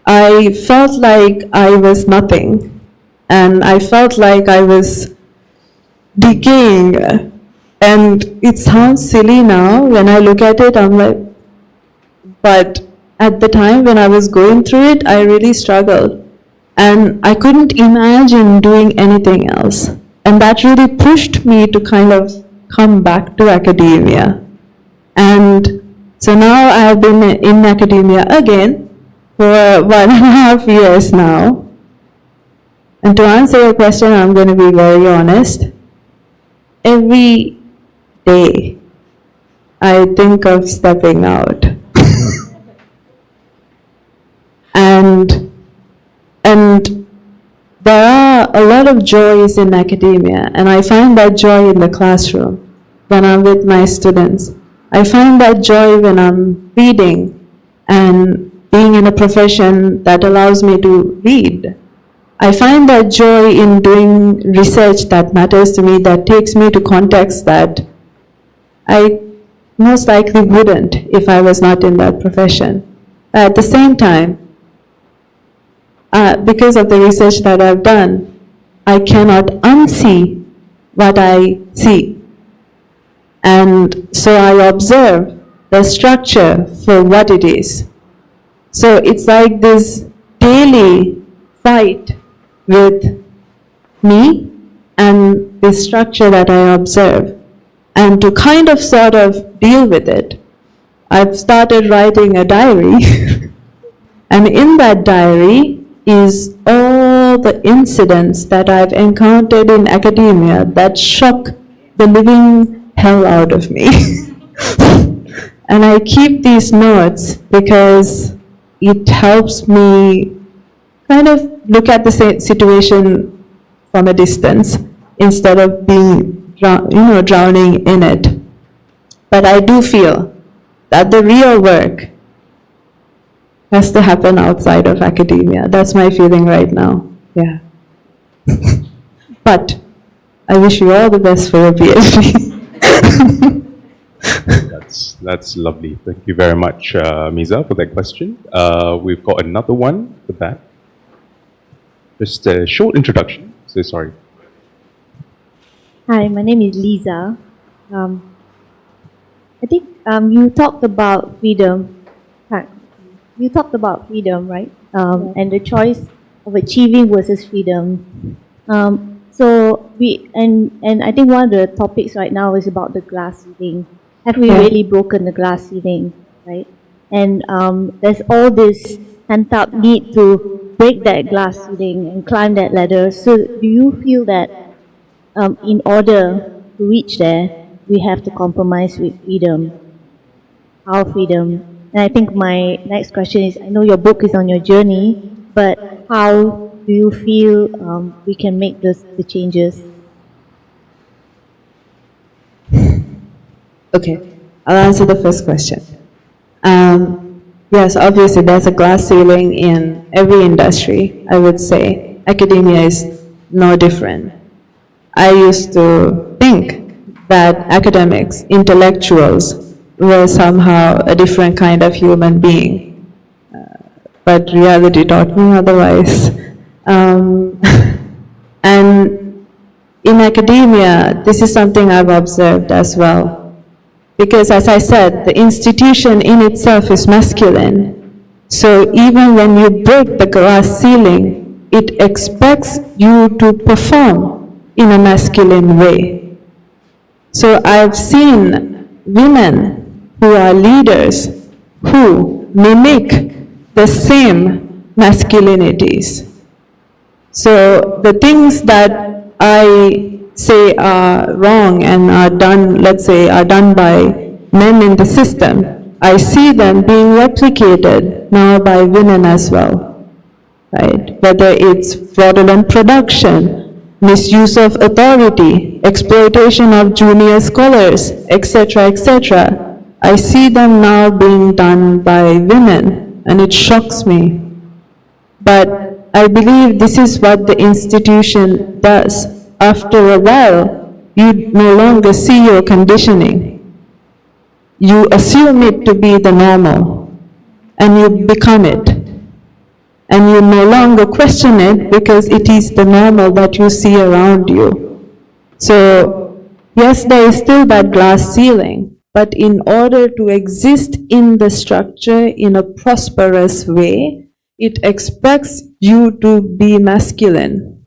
I felt like I was nothing. And I felt like I was decaying. And it sounds silly now. When I look at it, I'm like, but at the time when I was going through it, I really struggled. And I couldn't imagine doing anything else. And that really pushed me to kind of come back to academia. And so now I have been in academia again for 1.5 years now. And to answer your question, I'm going to be very honest. Every day, I think of stepping out. And there are a lot of joys in academia, and I find that joy in the classroom when I'm with my students. I find that joy when I'm reading and being in a profession that allows me to read. I find that joy in doing research that matters to me, that takes me to contexts that I most likely wouldn't if I was not in that profession. At the same time, because of the research that I've done, I cannot unsee what I see. And so I observe the structure for what it is. So it's like this daily fight with me and the structure that I observe. And to kind of sort of deal with it, I've started writing a diary. And in that diary is all the incidents that I've encountered in academia that shook the living hell out of me. And I keep these notes because it helps me kind of look at the situation from a distance instead of being drowning in it. But I do feel that the real work has to happen outside of academia. That's my feeling right now. Yeah. But I wish you all the best for your PhD. That's lovely. Thank you very much, Miza, for that question. We've got another one at the back. Just a short introduction. So sorry. Hi, my name is Lisa. I think you talked about freedom. You talked about freedom, right? And the choice of achieving versus freedom. So I think one of the topics right now is about the glass ceiling. Have we really broken the glass ceiling, right? And there's all this pent-up need to break that glass ceiling and climb that ladder. So do you feel that in order to reach there, we have to compromise with freedom? Our freedom. And I think my next question is, I know your book is on your journey, but how do you feel we can make the changes? Okay, I'll answer the first question. Yes, obviously there's a glass ceiling in every industry, I would say. Academia is no different. I used to think that academics, intellectuals, were somehow a different kind of human being. But reality taught me otherwise. And in academia, this is something I've observed as well. Because as I said, the institution in itself is masculine. So even when you break the glass ceiling, it expects you to perform in a masculine way. So I've seen women who are leaders who mimic the same masculinities. So the things that I say are wrong and are done, let's say, are done by men in the system, I see them being replicated now by women as well. right? Whether it's fraudulent production, misuse of authority, exploitation of junior scholars, etc., etc. I see them now being done by women, and it shocks me. But I believe this is what the institution does. After a while, you no longer see your conditioning. You assume it to be the normal, and you become it. And you no longer question it because it is the normal that you see around you. So, yes, there is still that glass ceiling, but in order to exist in the structure in a prosperous way, it expects you to be masculine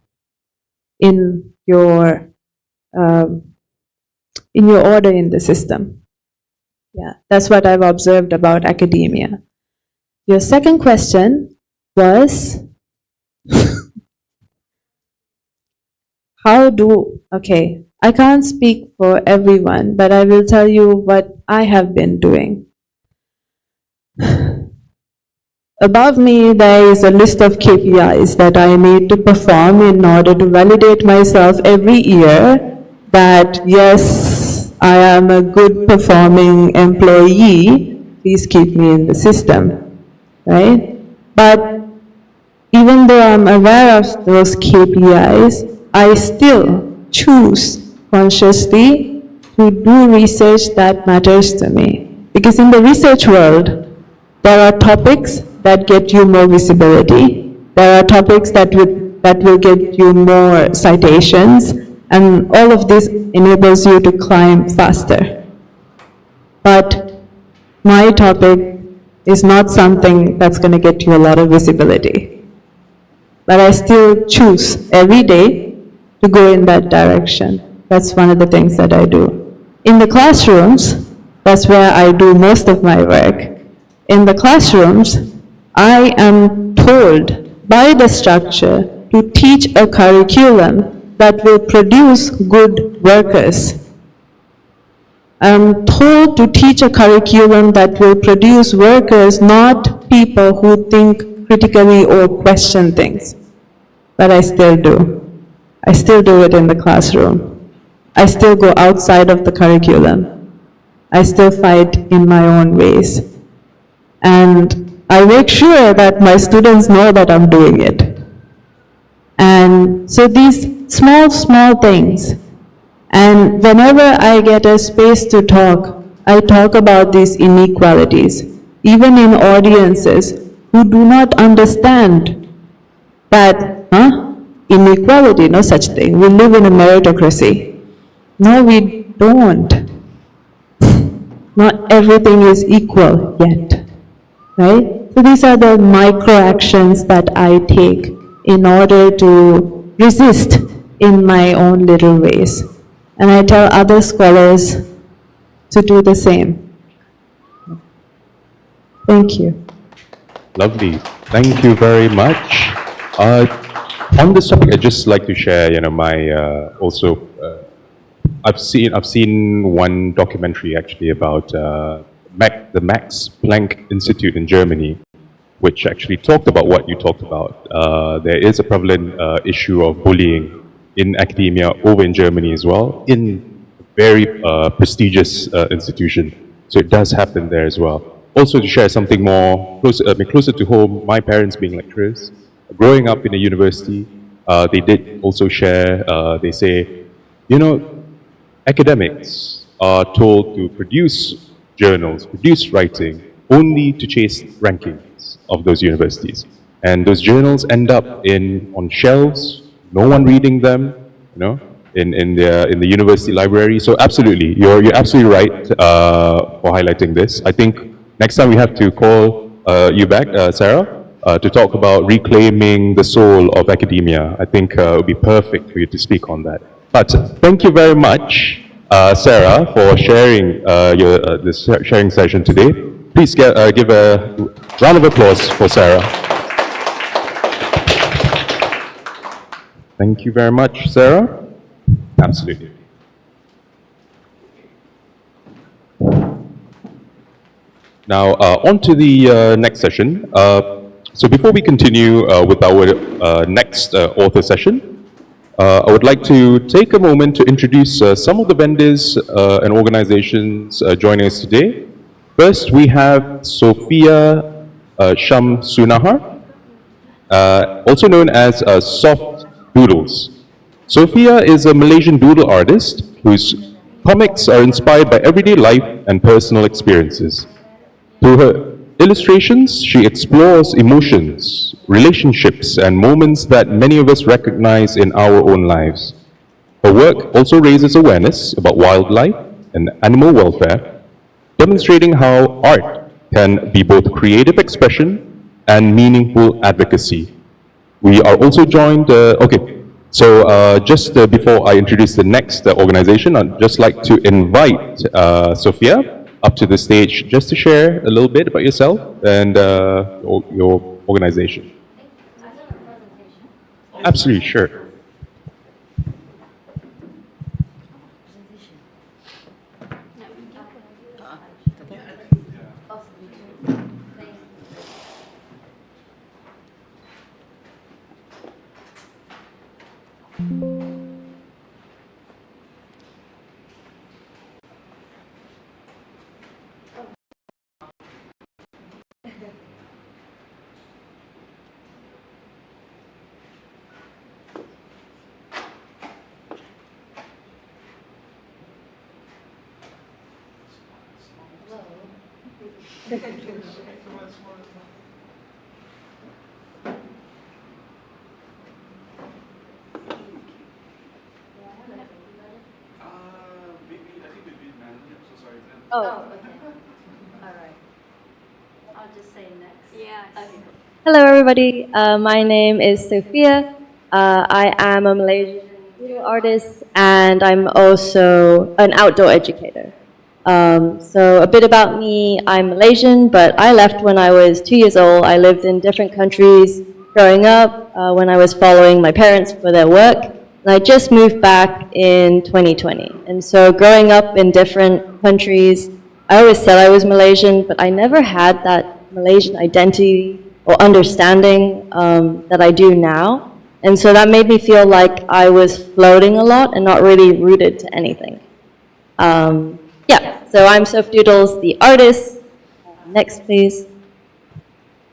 in your order in the system. Yeah, that's what I've observed about academia. Your second question was, okay, I can't speak for everyone, but I will tell you what I have been doing. Above me, there is a list of KPIs that I need to perform in order to validate myself every year that, yes, I am a good performing employee. Please keep me in the system, right? But even though I'm aware of those KPIs, I still choose consciously to do research that matters to me. Because in the research world, there are topics that get you more visibility. There are topics that will get you more citations, and all of this enables you to climb faster. But my topic is not something that's going to get you a lot of visibility. But I still choose every day to go in that direction. That's one of the things that I do. In the classrooms, that's where I do most of my work. In the classrooms, I am told by the structure to teach a curriculum that will produce good workers. I'm told to teach a curriculum that will produce workers, not people who think critically or question things. But I still do. I still do it in the classroom. I still go outside of the curriculum. I still fight in my own ways. And I make sure that my students know that I'm doing it. And so these small things. And whenever I get a space to talk, I talk about these inequalities, even in audiences who do not understand that, inequality, no such thing. We live in a meritocracy. No, we don't. Not everything is equal yet, right? So these are the micro actions that I take in order to resist in my own little ways. And I tell other scholars to do the same. Thank you. Lovely. Thank you very much. On this topic, I'd just like to share, my I've seen one documentary actually about the Max Planck Institute in Germany, which actually talked about what you talked about. There is a prevalent issue of bullying in academia over in Germany as well, in a very prestigious institution. So it does happen there as well. Also to share something more closer to home, my parents being lecturers, growing up in a university, they did also share, they say, academics are told to produce journals, produce writing, only to chase rankings of those universities. And those journals end up on shelves, no one reading them, in the university library. So absolutely, you're absolutely right for highlighting this. I think next time we have to call you back, Sarah, to talk about reclaiming the soul of academia. I think it would be perfect for you to speak on that. But thank you very much, Sarah, for sharing this sharing session today. Please give a round of applause for Sarah. Thank you very much, Sarah. Absolutely. Now, on to the next session. So before we continue with our next author session, I would like to take a moment to introduce some of the vendors and organizations joining us today. First, we have Sofia Shamsunahar, also known as Soft Doodles. Sophia is a Malaysian doodle artist whose comics are inspired by everyday life and personal experiences. Through her illustrations, she explores emotions, relationships, and moments that many of us recognize in our own lives. Her work also raises awareness about wildlife and animal welfare, demonstrating how art can be both creative expression and meaningful advocacy. We are also joined, just before I introduce the next organization, I'd just like to invite Sofia up to the stage just to share a little bit about yourself and your organization. Absolutely, sure. Oh, okay. All right. I'll just say next. Yeah. Okay. Hello, everybody. My name is Sofia. I am a Malaysian visual artist, and I'm also an outdoor educator. So a bit about me, I'm Malaysian, but I left when I was 2 years old. I lived in different countries growing up when I was following my parents for their work. And I just moved back in 2020. And so growing up in different countries, I always said I was Malaysian, but I never had that Malaysian identity or understanding that I do now. And so that made me feel like I was floating a lot and not really rooted to anything. So I'm Soph Doodles, the artist. Next, please.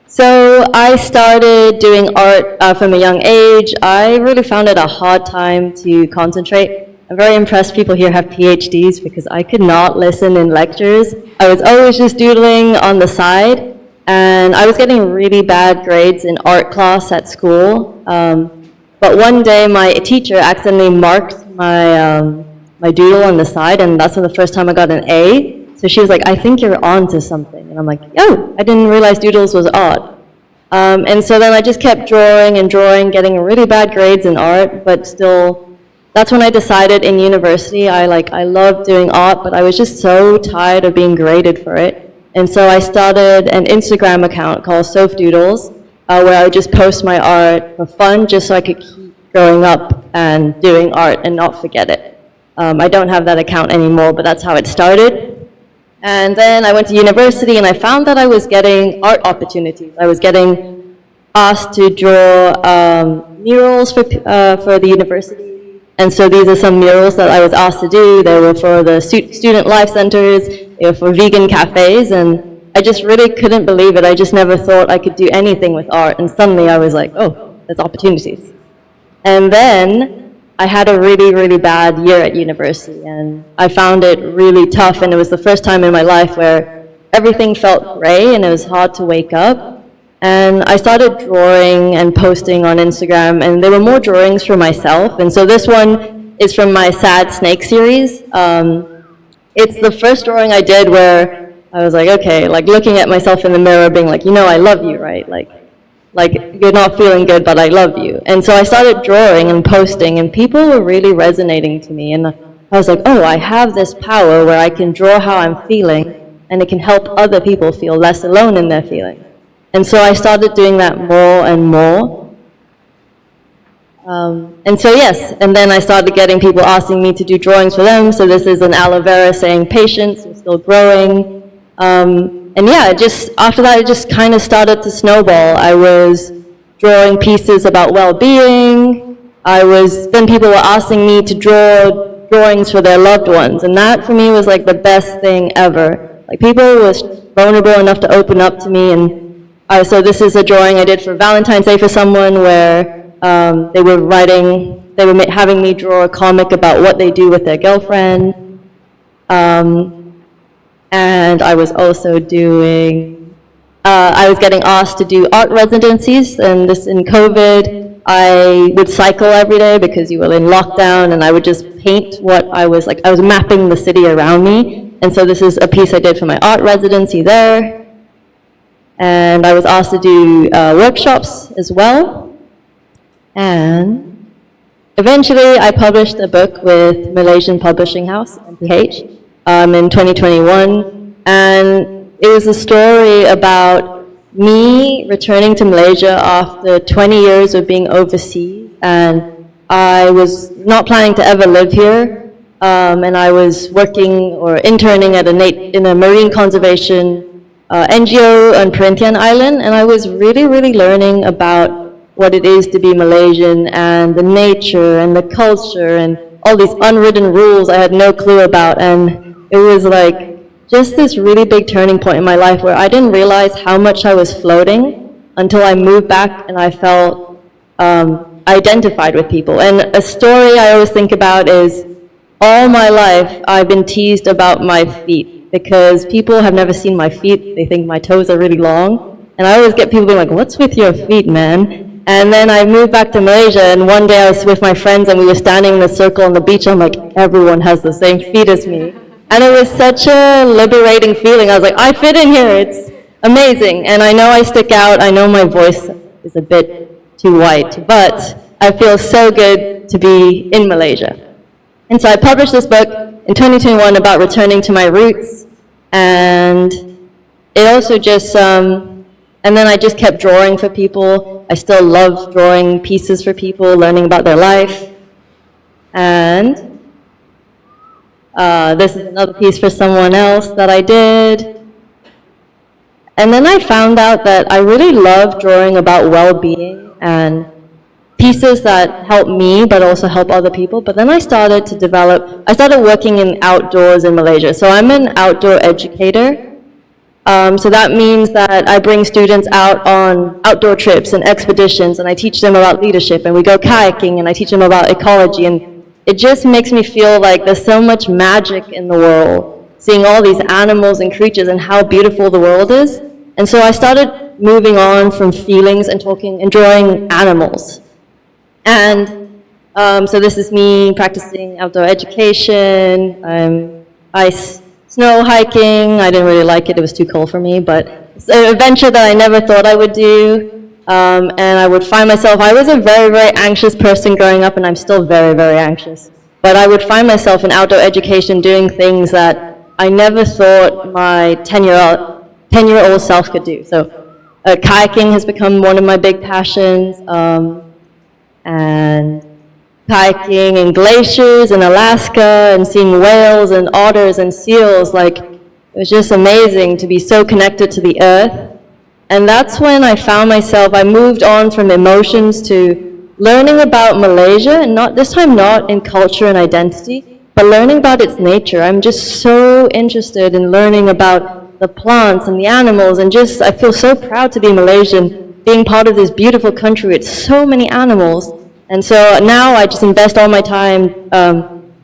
So I started doing art from a young age. I really found it a hard time to concentrate. I'm very impressed people here have PhDs because I could not listen in lectures. I was always just doodling on the side, and I was getting really bad grades in art class at school. But one day my teacher accidentally marked my doodle on the side, and that's the first time I got an A. So she was like, I think you're on to something. And I'm like, oh, I didn't realize doodles was odd. And so then I just kept drawing and drawing, getting really bad grades in art, but still, that's when I decided in university, I loved doing art, but I was just so tired of being graded for it. And so I started an Instagram account called Soph Doodles, where I would just post my art for fun, just so I could keep growing up and doing art and not forget it. I don't have that account anymore, but that's how it started. And then I went to university, and I found that I was getting art opportunities. I was getting asked to draw murals for the university. And so these are some murals that I was asked to do. They were for the student life centers, they were for vegan cafes, and I just really couldn't believe it. I just never thought I could do anything with art, and suddenly I was like, oh, there's opportunities. And then I had a really, really bad year at university, and I found it really tough, and it was the first time in my life where everything felt gray and it was hard to wake up. And I started drawing and posting on Instagram, and there were more drawings for myself. And so this one is from my Sad Snake series. It's the first drawing I did where I was like, okay, like looking at myself in the mirror being like, you know, I love you, right? Like you're not feeling good, but I love you. And so I started drawing and posting, and people were really resonating to me. And I was like, oh, I have this power where I can draw how I'm feeling, and it can help other people feel less alone in their feelings. And so I started doing that more and more. And so yes, and then I started getting people asking me to do drawings for them. So this is an aloe vera saying patience, we're still growing. and yeah, just after that, it just kind of started to snowball. I was drawing pieces about well-being. Then people were asking me to draw drawings for their loved ones, and that for me was like the best thing ever. Like, people were vulnerable enough to open up to me, and so this is a drawing I did for Valentine's Day for someone where they were having me draw a comic about what they do with their girlfriend. And I was also I was getting asked to do art residencies, and this in COVID, I would cycle every day because you were in lockdown, and I would just paint what I was mapping the city around me. And so this is a piece I did for my art residency there. And I was asked to do workshops as well. And eventually I published a book with Malaysian publishing house, MPH, in 2021. And it was a story about me returning to Malaysia after 20 years of being overseas. And I was not planning to ever live here. And I was working or interning at in a marine conservation NGO on Perhentian Island, and I was really, really learning about what it is to be Malaysian and the nature and the culture and all these unwritten rules I had no clue about. And it was like just this really big turning point in my life where I didn't realize how much I was floating until I moved back and I felt identified with people. And a story I always think about is, all my life I've been teased about my feet because people have never seen my feet. They think my toes are really long. And I always get people being like, what's with your feet, man? And then I moved back to Malaysia, and one day I was with my friends and we were standing in a circle on the beach. I'm like, everyone has the same feet as me. And it was such a liberating feeling. I was like, I fit in here. It's amazing. And I know I stick out. I know my voice is a bit too white, but I feel so good to be in Malaysia. And so I published this book in 2021 about returning to my roots, and it also just, and then I just kept drawing for people. I still love drawing pieces for people, learning about their life. And this is another piece for someone else that I did. And then I found out that I really love drawing about well-being and pieces that help me but also help other people. But then I started working in outdoors in Malaysia. So I'm an outdoor educator. So that means that I bring students out on outdoor trips and expeditions, and I teach them about leadership, and we go kayaking, and I teach them about ecology. And it just makes me feel like there's so much magic in the world, seeing all these animals and creatures and how beautiful the world is. And so I started moving on from feelings and talking and drawing animals. And so this is me practicing outdoor education. Snow hiking. I didn't really like it. It was too cold for me, but it's an adventure that I never thought I would do. And I would find myself, I was a very, very anxious person growing up, and I'm still very, very anxious. But I would find myself in outdoor education doing things that I never thought my 10-year-old self could do. So kayaking has become one of my big passions. And kayaking in glaciers in Alaska and seeing whales and otters and seals, like, it was just amazing to be so connected to the earth. And that's when I found myself, I moved on from emotions to learning about Malaysia, and this time not in culture and identity, but learning about its nature. I'm just so interested in learning about the plants and the animals, and just, I feel so proud to be Malaysian, being part of this beautiful country with so many animals. And so now I just invest all my time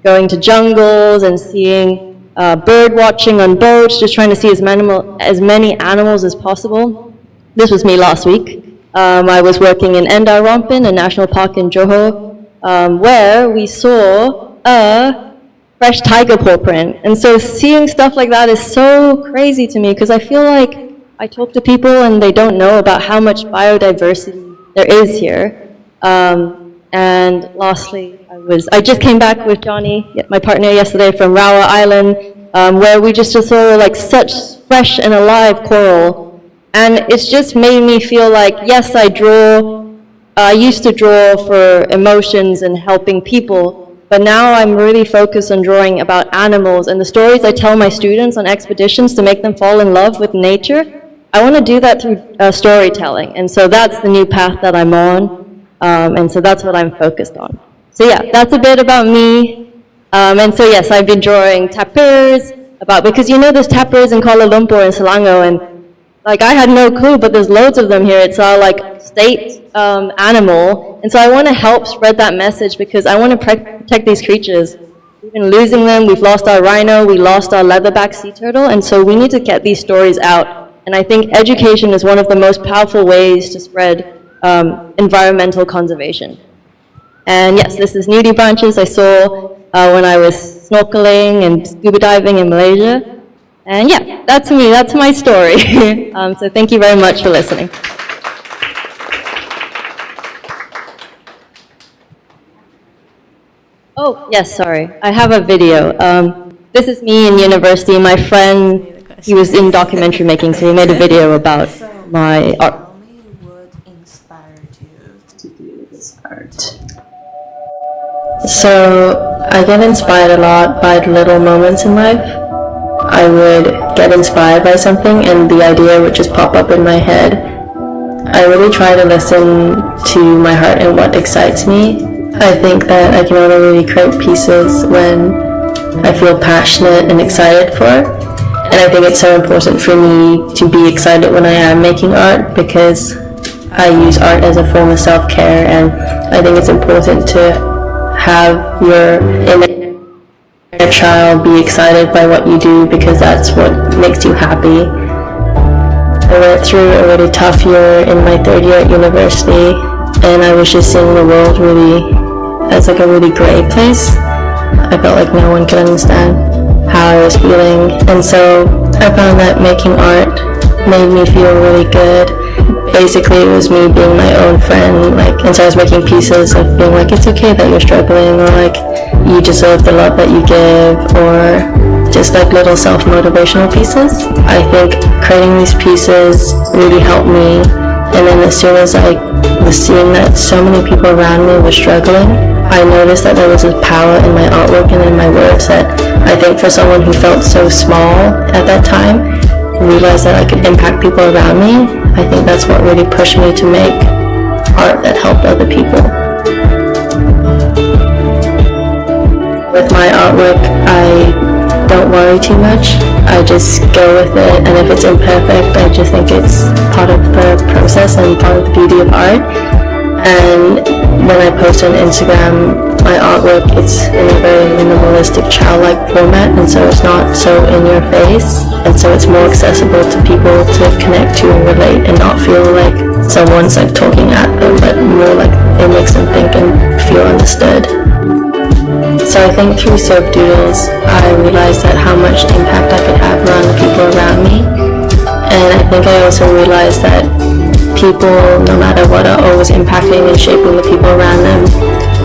going to jungles and seeing bird watching on boats, just trying to see as many animals as possible. This was me last week. I was working in Endar Rompin, a national park in Johor, where we saw a fresh tiger paw print. And so seeing stuff like that is so crazy to me, because I feel like I talk to people and they don't know about how much biodiversity there is here. And lastly, I just came back with Johnny, my partner, yesterday from Rawa Island, where we just saw like such fresh and alive coral. And it's just made me feel like, yes, I used to draw for emotions and helping people, But now I'm really focused on drawing about animals and the stories I tell my students on expeditions to make them fall in love with nature. I want to do that through storytelling, and so that's the new path that I'm on, and so that's what I'm focused on. So yeah, that's a bit about me, and so yes, I've been drawing tapirs, because you know there's tapirs in Kuala Lumpur and Selangor, and like I had no clue, but there's loads of them here. It's our like state animal, and so I want to help spread that message because I want to protect these creatures. We've been losing them. We've lost our rhino. We lost our leatherback sea turtle, and so we need to get these stories out. And I think education is one of the most powerful ways to spread environmental conservation. And yes, this is nudie branches I saw when I was snorkeling and scuba diving in Malaysia. And yeah, that's me, that's my story. So thank you very much for listening. Oh, yes, sorry. I have a video. This is me in university. My friend, he was in documentary making, so he made a video about my art. What inspired you to do this art? So I get inspired a lot by the little moments in life. I would get inspired by something and the idea would just pop up in my head. I really try to listen to my heart and what excites me. I think that I can only really create pieces when I feel passionate and excited for it. And I think it's so important for me to be excited when I am making art because I use art as a form of self-care, and I think it's important to have your inner child be excited by what you do because that's what makes you happy. I went through a really tough year in my third year at university, and I was just seeing the world really as like a really grey place. I felt like no one could understand how I was feeling, and so I found that making art made me feel really good. Basically it was me being my own friend, and so I was making pieces of being like, it's okay that you're struggling, or like, you deserve the love that you give, or just like little self-motivational pieces. I think creating these pieces really helped me, and then as soon as I was seeing that so many people around me were struggling, I noticed that there was a power in my artwork and in my words that I think for someone who felt so small at that time, realized that I could impact people around me. I think that's what really pushed me to make art that helped other people. With my artwork, I don't worry too much. I just go with it, and if it's imperfect, I just think it's part of the process and part of the beauty of art. And when I post on Instagram, my artwork, it's in a very minimalistic, childlike format, and so it's not so in your face, and so it's more accessible to people to connect to and relate and not feel like someone's like talking at them, but more like it makes them think and feel understood. So I think through soap doodles, I realized that how much impact I could have around the people around me, and I think I also realized that people, no matter what, are always impacting and shaping the people around them,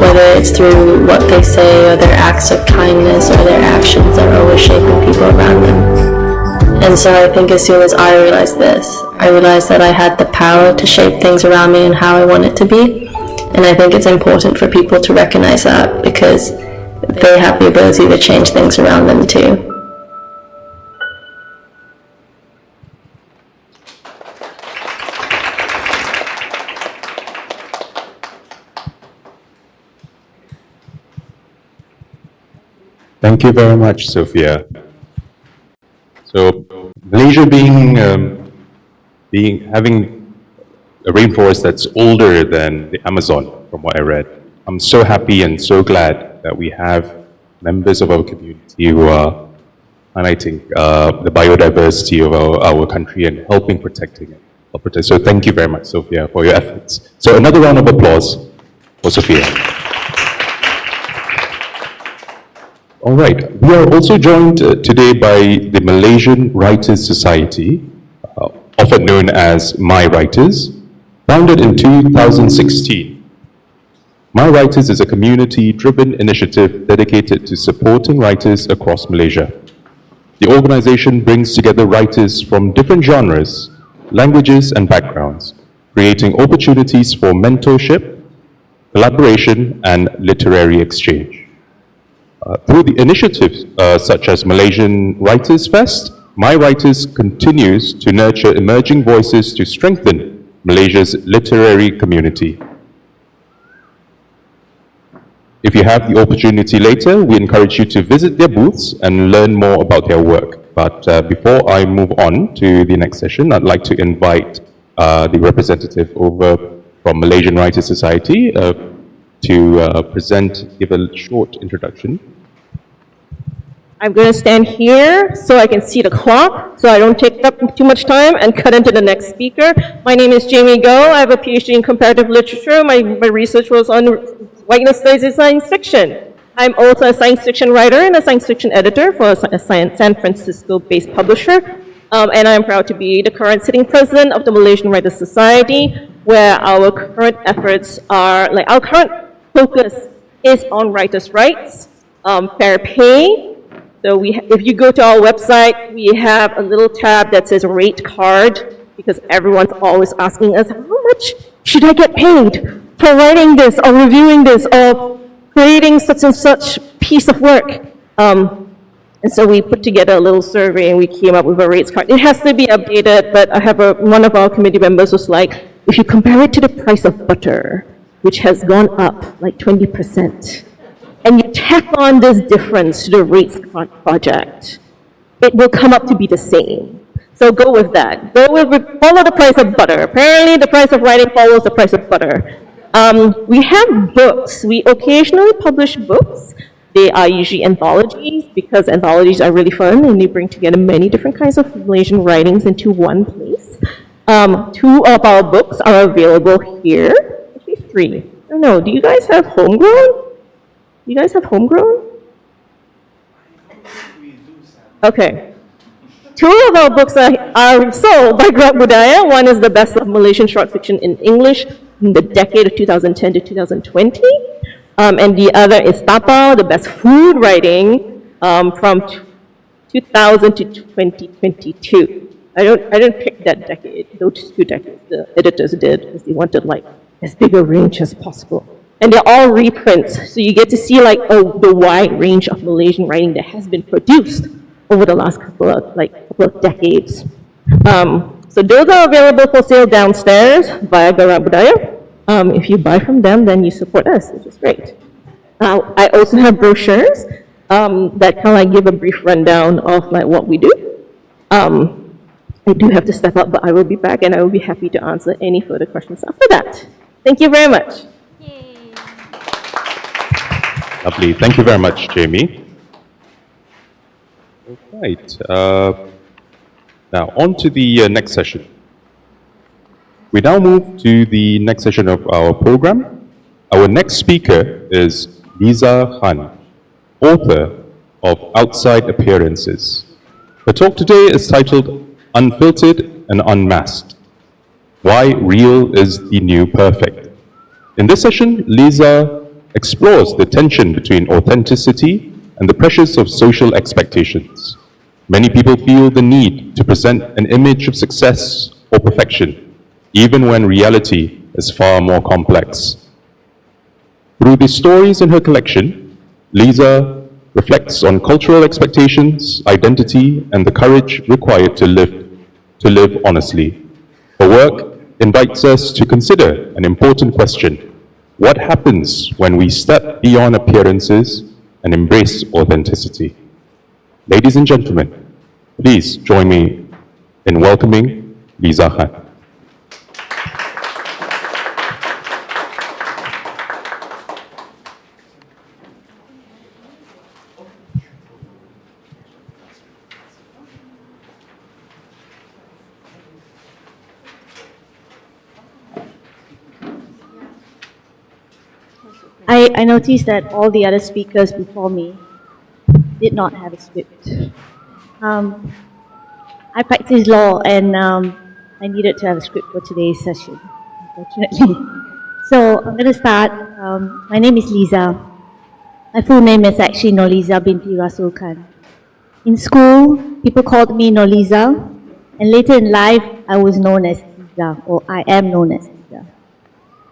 whether it's through what they say or their acts of kindness or their actions are always shaping people around them. And so I think as soon as I realized this, I realized that I had the power to shape things around me and how I want it to be. And I think it's important for people to recognize that because they have the ability to change things around them too. Thank you very much, Sofia. So, Malaysia having a rainforest that's older than the Amazon, from what I read, I'm so happy and so glad that we have members of our community who are highlighting the biodiversity of our country and helping protecting it. So thank you very much, Sofia, for your efforts. So another round of applause for Sofia. All right, we are also joined today by the Malaysian Writers Society, often known as My Writers, founded in 2016. My Writers is a community-driven initiative dedicated to supporting writers across Malaysia. The organization brings together writers from different genres, languages, and backgrounds, creating opportunities for mentorship, collaboration, and literary exchange. Through the initiatives such as Malaysian Writers Fest, My Writers continues to nurture emerging voices to strengthen Malaysia's literary community. If you have the opportunity later, we encourage you to visit their booths and learn more about their work. But before I move on to the next session, I'd like to invite the representative over from Malaysian Writers Society to give a short introduction. I'm going to stand here so I can see the clock, so I don't take up too much time and cut into the next speaker. My name is Jamie Go. I have a PhD in comparative literature. My research was on whiteness studies in science fiction. I'm also a science fiction writer and a science fiction editor for a San Francisco-based publisher. And I'm proud to be the current sitting president of the Malaysian Writers Society, where our current efforts are, our current focus is on writers' rights, fair pay. So if you go to our website, we have a little tab that says rate card, because everyone's always asking us, how much should I get paid for writing this or reviewing this or creating such and such piece of work? And so we put together a little survey and we came up with a rates card. It has to be updated, but I have one of our committee members was like, if you compare it to the price of butter, which has gone up like 20%, and you tack on this difference to the rates project, it will come up to be the same. So go with that. Follow the price of butter. Apparently the price of writing follows the price of butter. We have books. We occasionally publish books. They are usually anthologies, because anthologies are really fun and they bring together many different kinds of Malaysian writings into one place. 2 of our books are available here. Actually 3. I don't know, do you guys have homegrown? You guys have homegrown? Okay. 2 of our books are sold by Gerakbudaya. One is the best of Malaysian short fiction in English in the decade of 2010 to 2020. And the other is Tapao, the best food writing from 2000 to 2022. I didn't pick that decade, those 2 decades. The editors did, because they wanted as big a range as possible. And they're all reprints, so you get to see the wide range of Malaysian writing that has been produced over the last couple of decades. So those are available for sale downstairs via Gerakbudaya. If you buy from them, then you support us, which is great. I also have brochures that kind of give a brief rundown of what we do. I do have to step up, but I will be back and I will be happy to answer any further questions after that. Thank you very much. Lovely. Thank you very much, Jamie. All right. Now, on to the next session. We now move to the next session of our program. Our next speaker is Norliza Khan, author of Outside Appearances. Her talk today is titled Unfiltered and Unmasked: Why Real is the New Perfect. In this session, Norliza explores the tension between authenticity and the pressures of social expectations. Many people feel the need to present an image of success or perfection, even when reality is far more complex. Through the stories in her collection, Norliza reflects on cultural expectations, identity, and the courage required to live honestly. Her work invites us to consider an important question: what happens when we step beyond appearances and embrace authenticity? Ladies and gentlemen, please join me in welcoming Norliza Khan. I noticed that all the other speakers before me did not have a script. I practice law and I needed to have a script for today's session, unfortunately. So I'm going to start. My name is Liza. My full name is actually Norliza binti Rasul Khan. In school, people called me Norliza, and later in life, I was known as Liza, or I am known as Liza.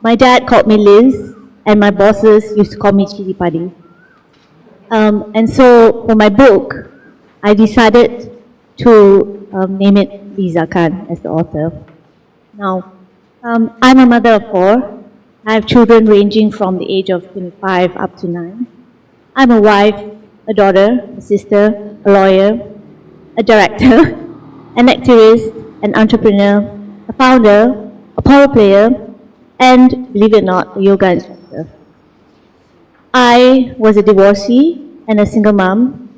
My dad called me Liz, and my bosses used to call me Chili Padi. And so for my book, I decided to name it Norliza Khan as the author. Now, I'm a mother of 4. I have children ranging from the age of 25 up to 9. I'm a wife, a daughter, a sister, a lawyer, a director, an activist, an entrepreneur, a founder, a power player, and, believe it or not, a yoga instructor. I was a divorcee and a single mom.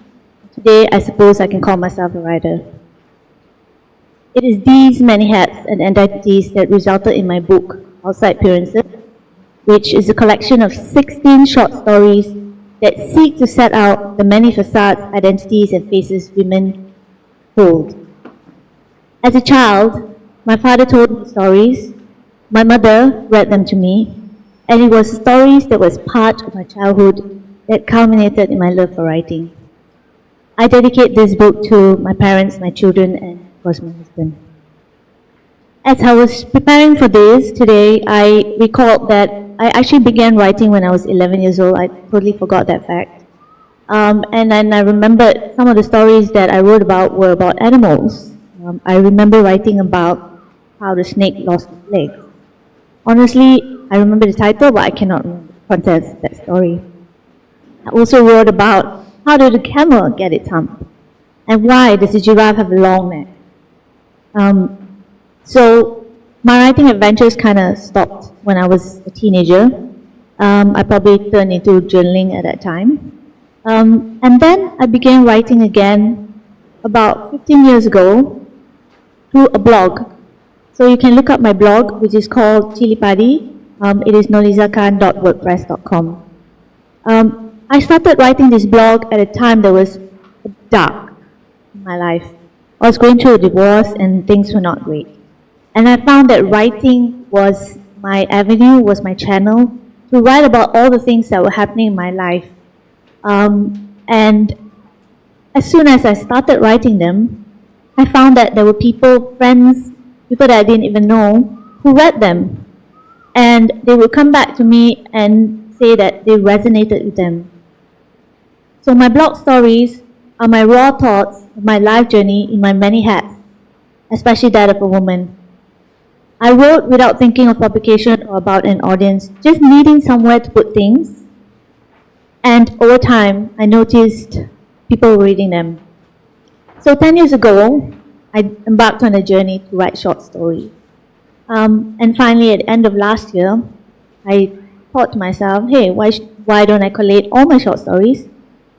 Today, I suppose I can call myself a writer. It is these many hats and identities that resulted in my book, Outside Appearances, which is a collection of 16 short stories that seek to set out the many facades, identities, and faces women hold. As a child, my father told me stories, my mother read them to me, and it was stories that was part of my childhood that culminated in my love for writing. I dedicate this book to my parents, my children, and of course my husband. As I was preparing for this today, I recalled that I actually began writing when I was 11 years old. I totally forgot that fact. And then I remembered some of the stories that I wrote about were about animals. I remember writing about how the snake lost its leg. Honestly, I remember the title, but I cannot remember the contents of that story. I also wrote about how did a camel get its hump, and why does a giraffe have a long neck. So my writing adventures kind of stopped when I was a teenager. I probably turned into journaling at that time. And then I began writing again about 15 years ago through a blog. So you can look up my blog, which is called Chili Padi. It is norlizakhan.wordpress.com. I started writing this blog at a time that was dark in my life. I was going through a divorce and things were not great. And I found that writing was my avenue, was my channel to write about all the things that were happening in my life. And as soon as I started writing them, I found that there were people, friends, people that I didn't even know, who read them. And they would come back to me and say that they resonated with them. So my blog stories are my raw thoughts of my life journey in my many hats, especially that of a woman. I wrote without thinking of publication or about an audience, just needing somewhere to put things. And over time, I noticed people reading them. So 10 years ago, I embarked on a journey to write short stories. And finally, at the end of last year, I thought to myself, hey, why don't I collate all my short stories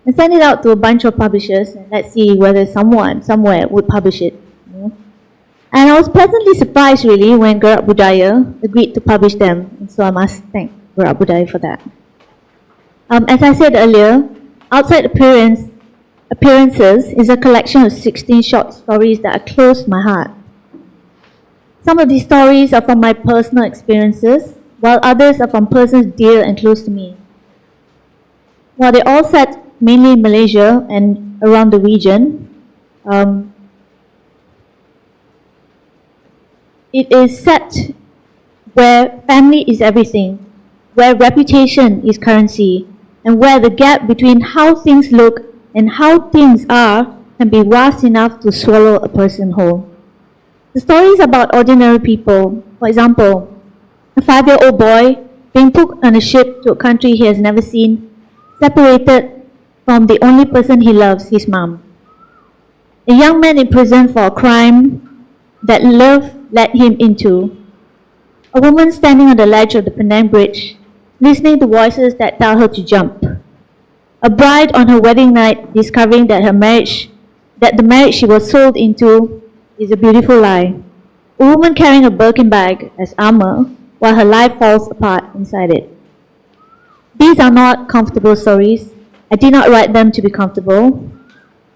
and send it out to a bunch of publishers and let's see whether someone somewhere would publish it. You know? And I was pleasantly surprised really when Gerakbudaya agreed to publish them, and so I must thank Gerakbudaya for that. As I said earlier, Outside Appearances is a collection of 16 short stories that are close to my heart. Some of these stories are from my personal experiences, while others are from persons dear and close to me. While they're all set mainly in Malaysia and around the region, it is set where family is everything, where reputation is currency, and where the gap between how things look and how things are can be vast enough to swallow a person whole. The stories about ordinary people, for example, a 5-year-old boy being put on a ship to a country he has never seen, separated from the only person he loves, his mom. A young man in prison for a crime that love led him into. A woman standing on the ledge of the Penang Bridge, listening to voices that tell her to jump. A bride on her wedding night discovering that the marriage she was sold into is a beautiful lie. A woman carrying a Birkin bag as armor while her life falls apart inside it. These are not comfortable stories. I did not write them to be comfortable.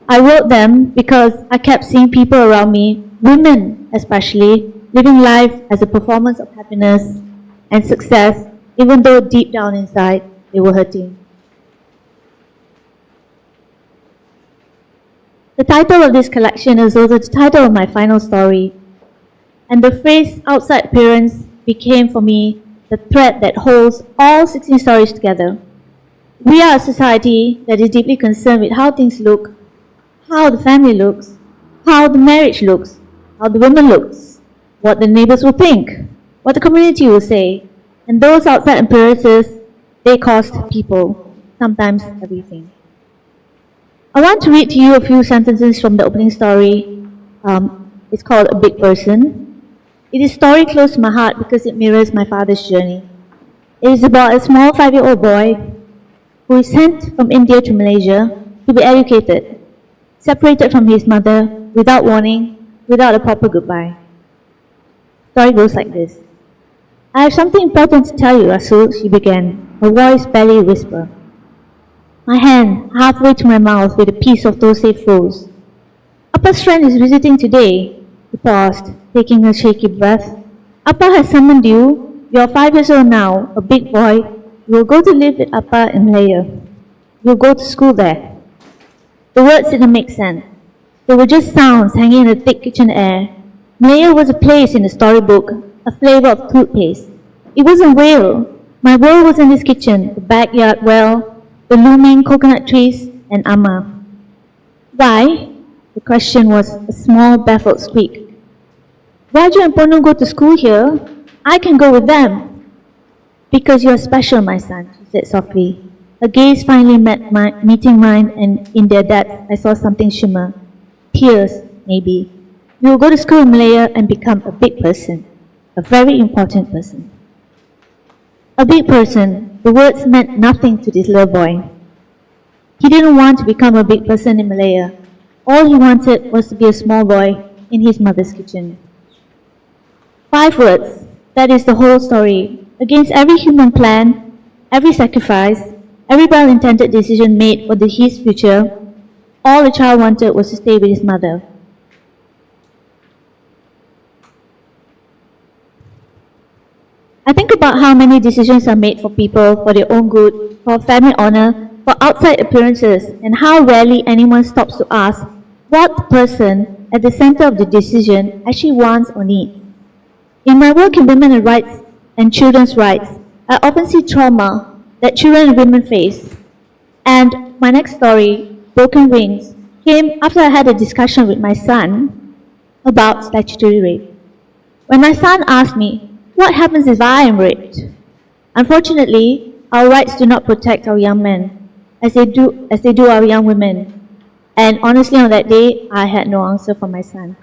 I wrote them because I kept seeing people around me, women especially, living life as a performance of happiness and success, even though deep down inside they were hurting. The title of this collection is also the title of my final story, and the phrase outside appearance became for me the thread that holds all 16 stories together. We are a society that is deeply concerned with how things look, how the family looks, how the marriage looks, how the woman looks, what the neighbors will think, what the community will say, and those outside appearances, they cost people, sometimes everything. I want to read to you a few sentences from the opening story. It's called A Big Person. It is a story close to my heart because it mirrors my father's journey. It is about a small 5-year-old boy who is sent from India to Malaysia to be educated, separated from his mother without warning, without a proper goodbye. The story goes like this. I have something important to tell you, Rasul, she began, her voice barely a whisper. My hand halfway to my mouth with a piece of thosai froze. Appa's friend is visiting today. He paused, taking a shaky breath. Appa has summoned you. You are 5 years old now, a big boy. You will go to live with Appa in Malaya. You will go to school there. The words didn't make sense. They were just sounds hanging in the thick kitchen air. Malaya was a place in the storybook, a flavor of toothpaste. It wasn't real. My world was in this kitchen, the backyard well, the looming coconut trees, and Amma. Why? The question was a small baffled squeak. Raju and Pono go to school here. I can go with them. Because you're special, my son, she said softly. Her gaze finally meeting mine, and in their depths I saw something shimmer. Tears, maybe. You will go to school in Malaya and become a big person. A very important person. A big person. The words meant nothing to this little boy. He didn't want to become a big person in Malaya. All he wanted was to be a small boy in his mother's kitchen. 5 words. That is the whole story. Against every human plan, every sacrifice, every well-intended decision made for his future, all the child wanted was to stay with his mother. I think about how many decisions are made for people, for their own good, for family honor, for outside appearances, and how rarely anyone stops to ask what the person at the center of the decision actually wants or needs. In my work in women's rights and children's rights, I often see trauma that children and women face. And my next story, Broken Wings, came after I had a discussion with my son about statutory rape. When my son asked me, what happens if I am raped? Unfortunately, our rights do not protect our young men as they do our young women. And honestly, on that day, I had no answer for my son.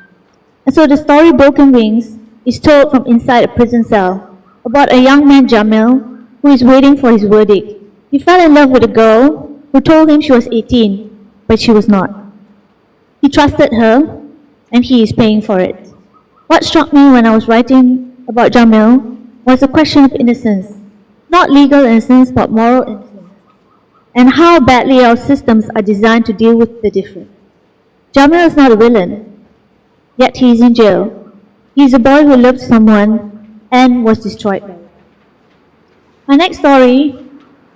And so the story Broken Wings is told from inside a prison cell about a young man, Jamil, who is waiting for his verdict. He fell in love with a girl who told him she was 18, but she was not. He trusted her, and he is paying for it. What struck me when I was writing about Jamil was a question of innocence. Not legal innocence, but moral innocence. And how badly our systems are designed to deal with the different. Jamil is not a villain, yet he is in jail. He is a boy who loved someone and was destroyed by it. My next story,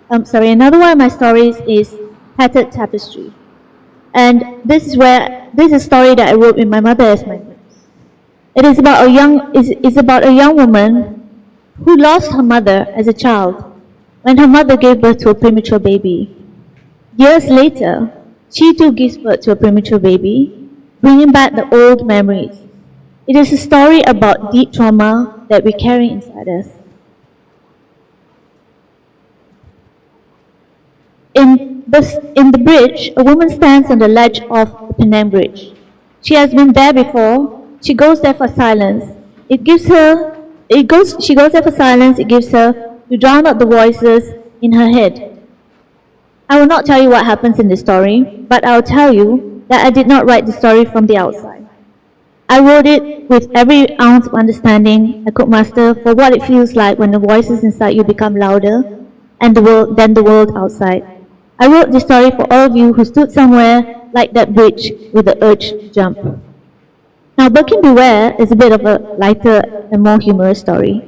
another one of my stories is Tattered Tapestry. And this is a story that I wrote with my mother as my nurse. It is about a young woman who lost her mother as a child when her mother gave birth to a premature baby. Years later, she too gives birth to a premature baby, bringing back the old memories. It is a story about deep trauma that we carry inside us. In the bridge, a woman stands on the ledge of the Penang Bridge. She has been there before. She goes there for silence. She goes there for silence. It gives her to drown out the voices in her head. I will not tell you what happens in the story, but I will tell you that I did not write the story from the outside. I wrote it with every ounce of understanding I could muster for what it feels like when the voices inside you become louder than the world outside. I wrote this story for all of you who stood somewhere like that bridge with the urge to jump. Now, Birkin Beware is a bit of a lighter and more humorous story.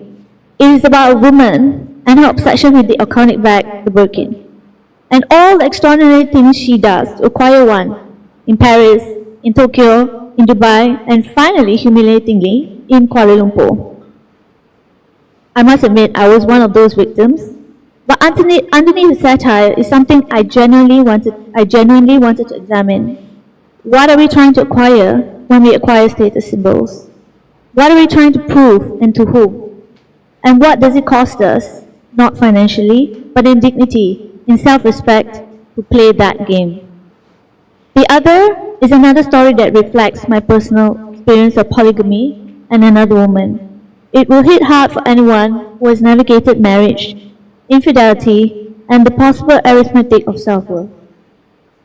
It is about a woman and her obsession with the iconic bag, the Birkin, and all the extraordinary things she does to acquire one in Paris, in Tokyo, in Dubai, and finally, humiliatingly, in Kuala Lumpur. I must admit, I was one of those victims. But underneath the satire is something I genuinely wanted to examine. What are we trying to acquire when we acquire status symbols? What are we trying to prove and to whom? And what does it cost us, not financially, but in dignity, in self-respect, to play that game? The other is another story that reflects my personal experience of polygamy and another woman. It will hit hard for anyone who has navigated marriage, infidelity, and the possible arithmetic of self-worth.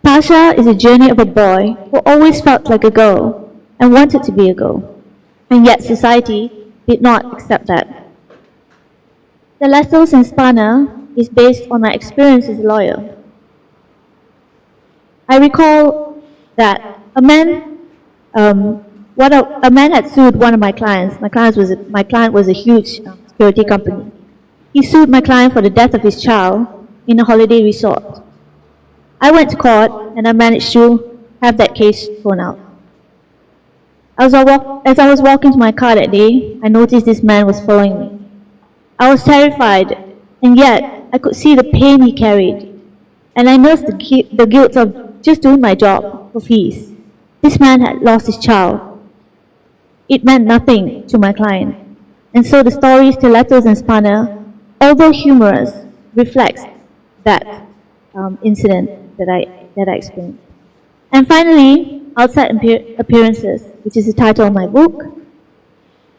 Tasha is a journey of a boy who always felt like a girl and wanted to be a girl, and yet society did not accept that. The Lethals in Spana is based on my experience as a lawyer. I recall that a man had sued one of my clients. My client was a huge security company. He sued my client for the death of his child in a holiday resort. I went to court and I managed to have that case thrown out. As I was walking to my car that day, I noticed this man was following me. I was terrified, and yet I could see the pain he carried. And I nursed the guilt of just doing my job for fees. This man had lost his child. It meant nothing to my client. And so the story Stilettos and Spana, although humorous, reflects that incident that I experienced. And finally, Outside Appearances, which is the title of my book.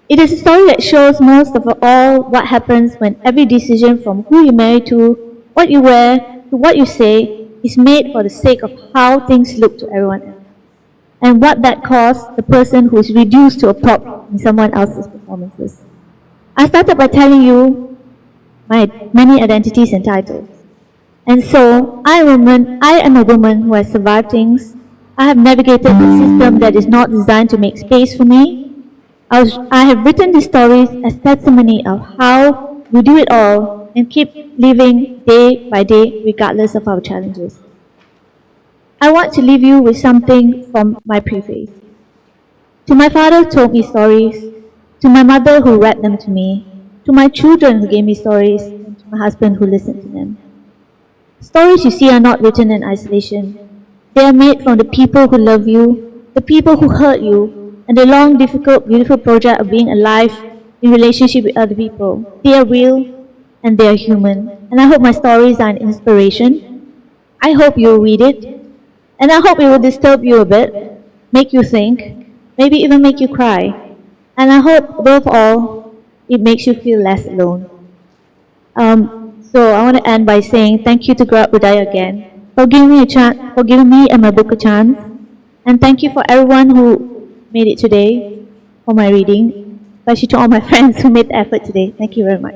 It is a story that shows most of all what happens when every decision from who you marry to, what you wear, to what you say, is made for the sake of how things look to everyone else. And what that costs the person who is reduced to a prop in someone else's performances. I started by telling you my many identities and titles. And so, I am a woman who has survived things. I have navigated a system that is not designed to make space for me. I have written these stories as testimony of how we do it all and keep living day by day regardless of our challenges. I want to leave you with something from my preface. To my father who told me stories, to my mother who read them to me, to my children who gave me stories, and to my husband who listened to them. Stories you see are not written in isolation. They are made from the people who love you, the people who hurt you, and the long, difficult, beautiful project of being alive in relationship with other people. They are real and they are human. And I hope my stories are an inspiration. I hope you'll read it. And I hope it will disturb you a bit, make you think, maybe even make you cry. And I hope, above all, it makes you feel less alone. So I want to end by saying thank you to Gerakbudaya again for giving me and my book a chance. And thank you for everyone who made it today for my reading, especially to all my friends who made the effort today. Thank you very much.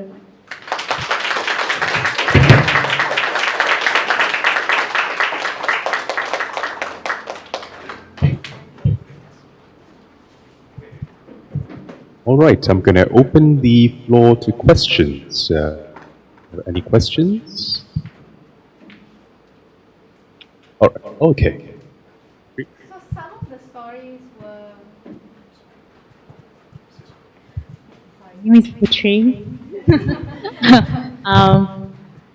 All right, I'm going to open the floor to questions. Any questions? All right, okay. So some of the stories were... Sorry, my name is Puteri.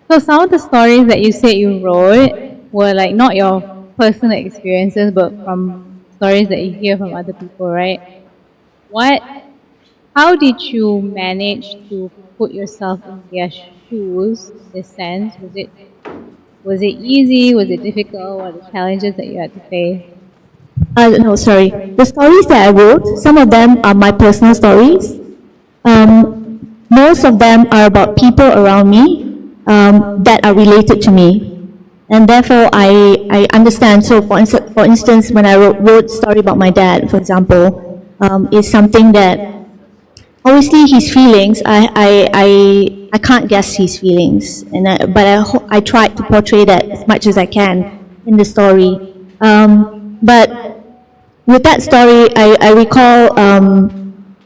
So some of the stories that you said you wrote were like not your personal experiences, but from stories that you hear from other people, right? How did you manage to put yourself in their shoes in this sense? Was it easy? Was it difficult? What are the challenges that you had to face? No, sorry. The stories that I wrote, some of them are my personal stories. Most of them are about people around me that are related to me. And therefore, I understand. So, for instance, when I wrote a story about my dad, for example, is something that obviously his feelings, I can't guess his feelings, but I tried to portray that as much as I can in the story. But with that story, I recall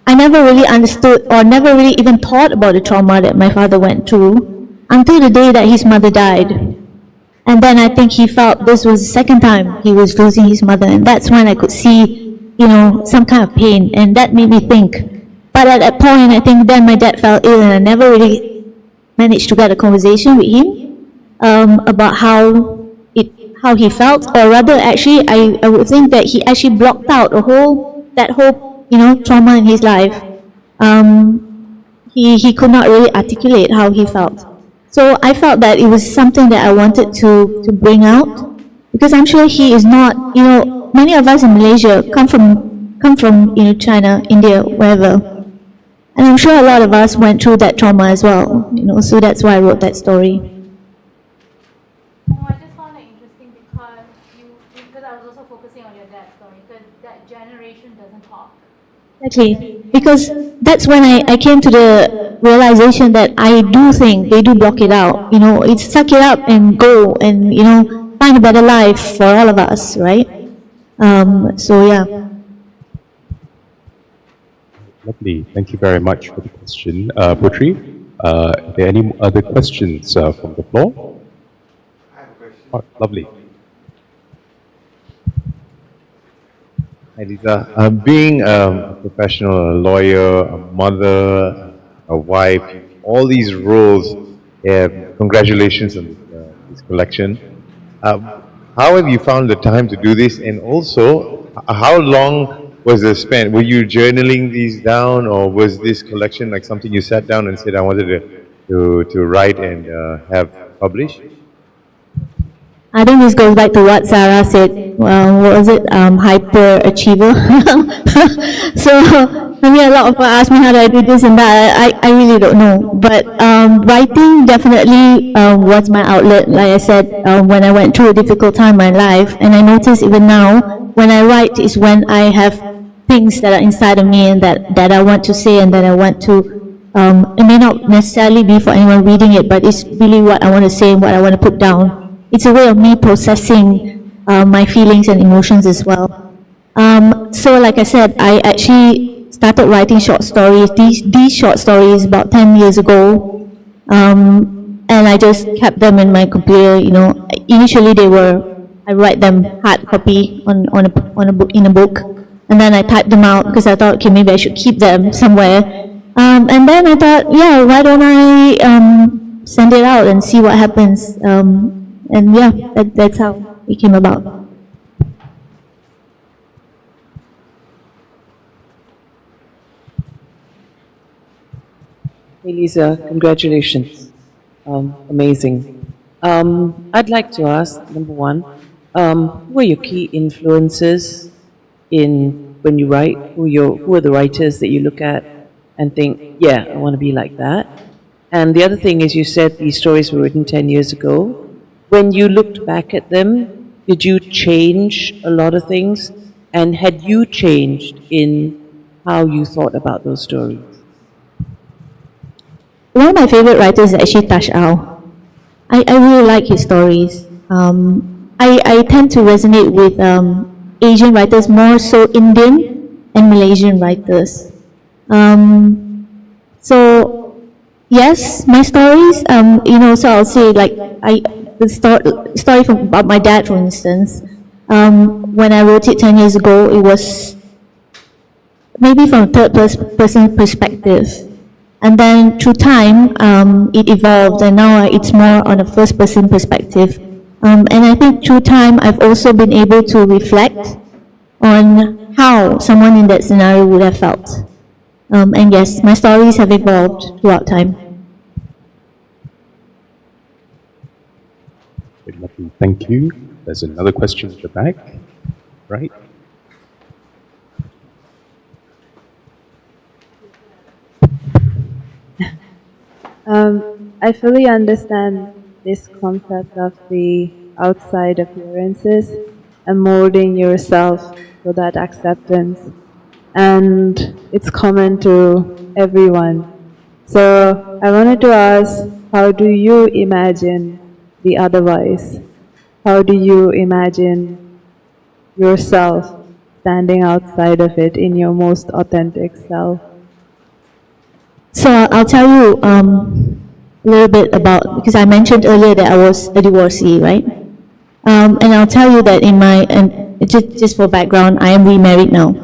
I never really understood or never really even thought about the trauma that my father went through until the day that his mother died. And then I think he felt this was the second time he was losing his mother, and that's when I could see, some kind of pain, and that made me think. But at that point, I think then my dad fell ill, and I never really managed to get a conversation with him about how he felt, or rather, actually, I would think that he actually blocked out that whole trauma in his life. He could not really articulate how he felt. So I felt that it was something that I wanted to bring out, because I'm sure he is not, many of us in Malaysia come from China, India, wherever. And I'm sure a lot of us went through that trauma as well, so that's why I wrote that story. No, I just found it interesting because I was also focusing on your dad's story, because that generation doesn't talk. Exactly, because that's when I came to the realization that I do think they do block it out. It's suck it up and go and, find a better life for all of us, right? So yeah. Lovely. Thank you very much for the question. Puteri, are there any other questions from the floor? Oh, lovely. Hi, Lisa. Being a professional, a lawyer, a mother, a wife, all these roles, congratulations on this collection. How have you found the time to do this? And also, how long was the span? Were you journaling these down, or was this collection like something you sat down and said, I wanted to write and have published? I think this goes back to what Sarah said. What was it? Hyperachiever. So, a lot of people ask me how do I do this and that. I really don't know. But writing definitely was my outlet. Like I said, when I went through a difficult time in my life, and I notice even now, when I write is when I have things that are inside of me and that I want to say and that I want to, it may not necessarily be for anyone reading it, but it's really what I want to say and what I want to put down. It's a way of me processing my feelings and emotions as well. So like I said, I actually started writing short stories, these short stories about 10 years ago, and I just kept them in my computer. Initially I write them hard copy in a book, and then I typed them out because I thought, okay, maybe I should keep them somewhere. And then I thought, yeah, why don't I send it out and see what happens? And yeah, that's how it came about. Hey Lisa, congratulations. Amazing. I'd like to ask, number one, who are your key influences when you write? Who are the writers that you look at and think, yeah, I want to be like that? And the other thing is, you said these stories were written 10 years ago. When you looked back at them, did you change a lot of things? And had you changed in how you thought about those stories? One of my favorite writers is actually Tash Au. I really like his stories. I tend to resonate with Asian writers, more so Indian and Malaysian writers. So yes, my stories, so I'll say like the story about my dad, for instance. When I wrote it 10 years ago, it was maybe from a third person perspective. And then through time, it evolved, and now it's more on a first person perspective. And I think through time, I've also been able to reflect on how someone in that scenario would have felt. And yes, my stories have evolved throughout time. Lovely. Thank you. There's another question at the back, right? I fully understand this concept of the outside appearances and molding yourself for that acceptance. And it's common to everyone. So I wanted to ask, how do you imagine the otherwise? How do you imagine yourself standing outside of it in your most authentic self? So I'll tell you a little bit about, because I mentioned earlier that I was a divorcee, right? And I'll tell you that just for background, I am remarried now.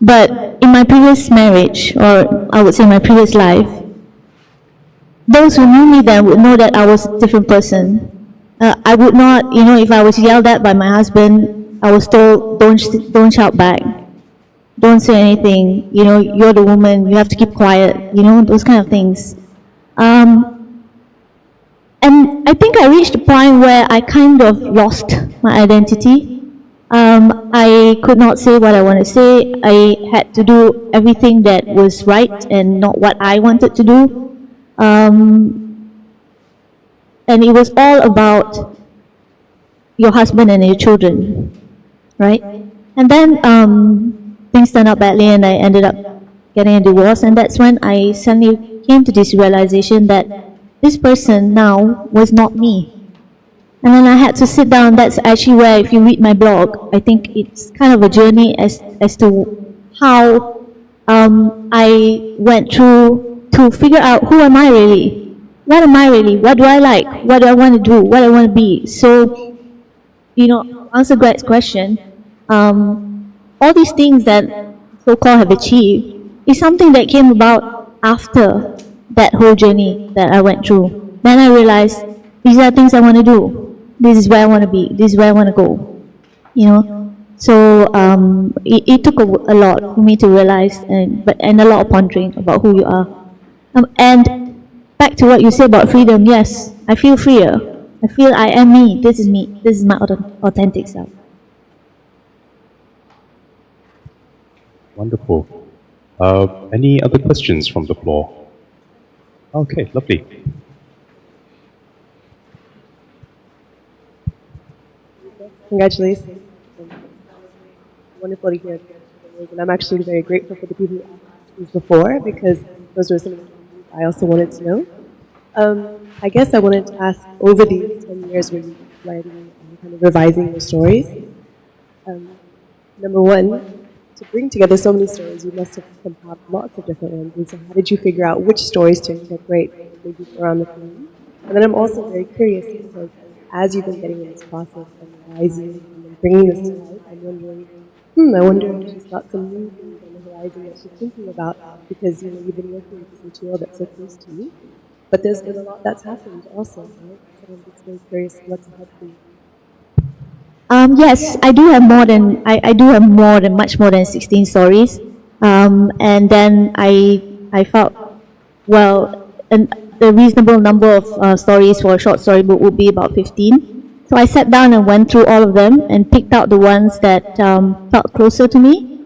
But in my previous marriage, or I would say my previous life, those who knew me then would know that I was a different person. I would not, if I was yelled at by my husband, I was told, don't shout back. Don't say anything, you're the woman, you have to keep quiet, those kind of things. And I think I reached a point where I kind of lost my identity. I could not say what I want to say. I had to do everything that was right and not what I wanted to do. And it was all about your husband and your children, right? And then things turned out badly and I ended up getting a divorce, and that's when I suddenly came to this realization that this person now was not me. And then I had to sit down. That's actually where, if you read my blog, I think it's kind of a journey as to how I went through to figure out who am I really? What am I really? What do I like? What do I want to do? What do I want to be? So, answer Greg's question, all these things that so-called have achieved is something that came about after that whole journey that I went through. Then I realized, these are things I want to do. This is where I want to be. This is where I want to go. So it took a lot for me to realize, and a lot of pondering about who you are. And back to what you said about freedom, yes, I feel freer. I feel I am me. This is me. This is my authentic self. Wonderful. Any other questions from the floor? Okay, lovely. Congratulations. Wonderful to hear. And I'm actually very grateful for the people who asked these before, because those were some of the things I also wanted to know. I guess I wanted to ask, over these 10 years when you were writing and kind of revising your stories, number one, to bring together so many stories, you must have compiled lots of different ones. And so how did you figure out which stories to incorporate maybe around the theme? And then I'm also very curious, because as you've been getting in this process of revising and then bringing this to life, I'm wondering, I wonder if she's got some new things on the horizon that she's thinking about, because you've been working with this material that's so close to you. But there's been a lot that's happened also, right? So I'm just very curious what's ahead for you. Yes, I do have more than much more than 16 stories, and then I felt, well, a reasonable number of stories for a short story book would be about 15. So I sat down and went through all of them and picked out the ones that felt closer to me,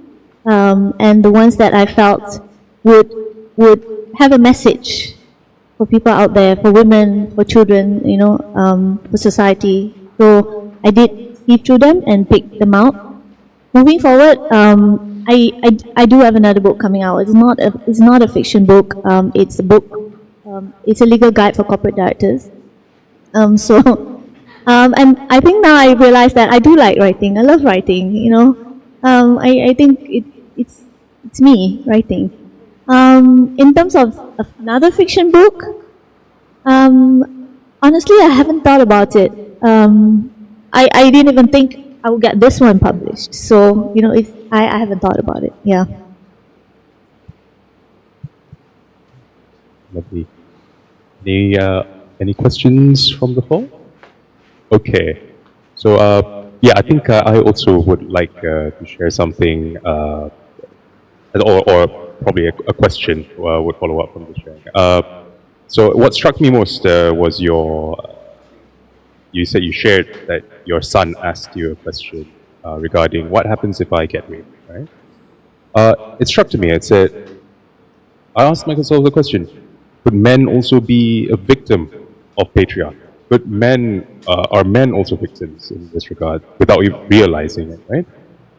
and the ones that I felt would have a message for people out there, for women, for children, for society. So I did sift through them and pick them out. Moving forward, I do have another book coming out. It's not a fiction book. It's a book. It's a legal guide for corporate directors. And I think now I realize that I do like writing. I love writing. I think it's me writing. In terms of another fiction book, honestly, I haven't thought about it. I didn't even think I would get this one published. So, I haven't thought about it. Yeah. Lovely. Any questions from the floor? Okay. So, I think I also would like to share something, or probably a question would follow up from the sharing. So, what struck me most was you said you shared that your son asked you a question regarding what happens if I get raped, right? It struck to me, it said, I asked myself the question, could men also be a victim of patriarchy? But are men also victims in this regard without you realizing it, right?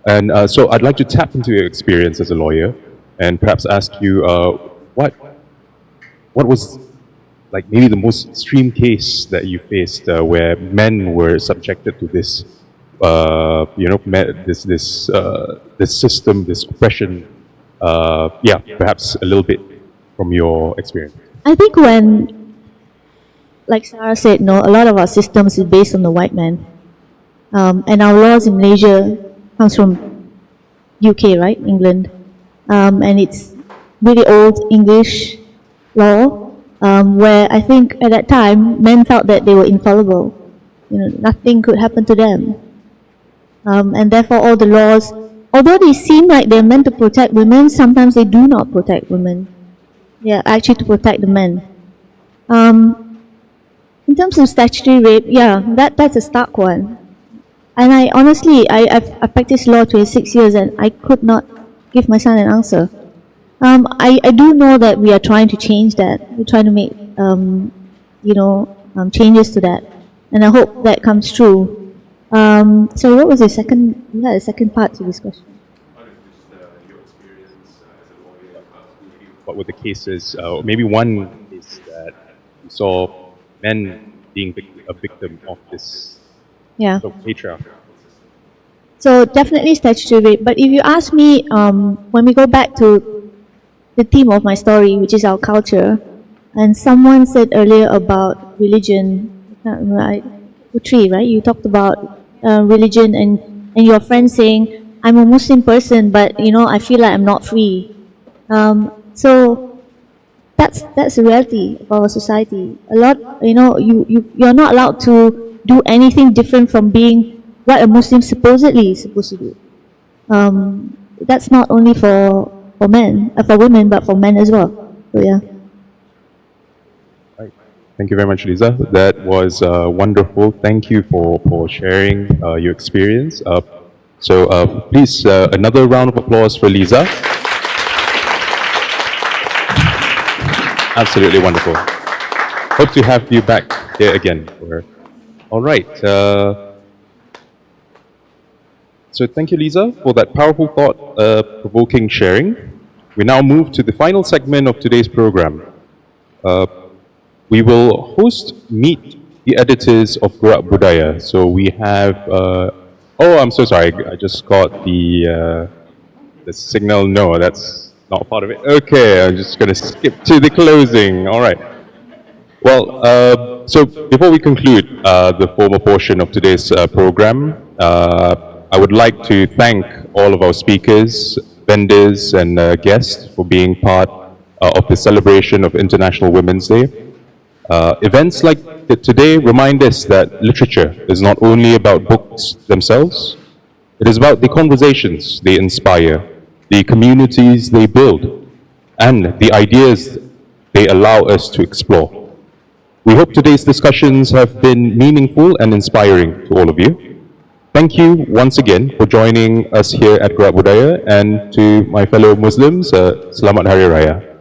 And so I'd like to tap into your experience as a lawyer and perhaps ask you what was like maybe the most extreme case that you faced where men were subjected to this, this system, this oppression. Perhaps a little bit from your experience. I think when, like Sarah said, a lot of our systems is based on the white man. And our laws in Malaysia comes from UK, right? England. And it's really old English law. where I think at that time men felt that they were infallible. Nothing could happen to them. And therefore all the laws, although they seem like they're meant to protect women, sometimes they do not protect women. They are actually to protect the men. In terms of statutory rape, that's a stark one. And I honestly, I've practiced law 26 years and I could not give my son an answer. I do know that we are trying to change that. We're trying to make, changes to that. And I hope that comes true. So what was the second, you had a second part to this question. What were the cases, maybe one is that you saw men being a victim of this patriarchy? So definitely statutory rape. But if you ask me, when we go back to the theme of my story, which is our culture, and someone said earlier about religion, I can't remember, Puteri, right? You talked about religion and your friend saying, I'm a Muslim person, but I feel like I'm not free. So that's the reality of our society. A lot, you're not allowed to do anything different from being what a Muslim supposedly is supposed to do. That's not only for women, but for men as well. So yeah. Right. Thank you very much, Lisa. That was wonderful. Thank you for sharing your experience. So please, another round of applause for Lisa. Absolutely wonderful. Hope to have you back here again for her. All right. So thank you, Lisa, for that powerful thought-provoking sharing. We now move to the final segment of today's program. We will meet the editors of Gerakbudaya. So we have, I'm so sorry, I just got the signal, no, that's not part of it. Okay, I'm just going to skip to the closing. All right. Well, so before we conclude the formal portion of today's program, I would like to thank all of our speakers, vendors, and guests for being part of the celebration of International Women's Day. Events like today remind us that literature is not only about books themselves, it is about the conversations they inspire, the communities they build, and the ideas they allow us to explore. We hope today's discussions have been meaningful and inspiring to all of you. Thank you once again for joining us here at Gerakbudaya, and to my fellow Muslims, Selamat Hari Raya.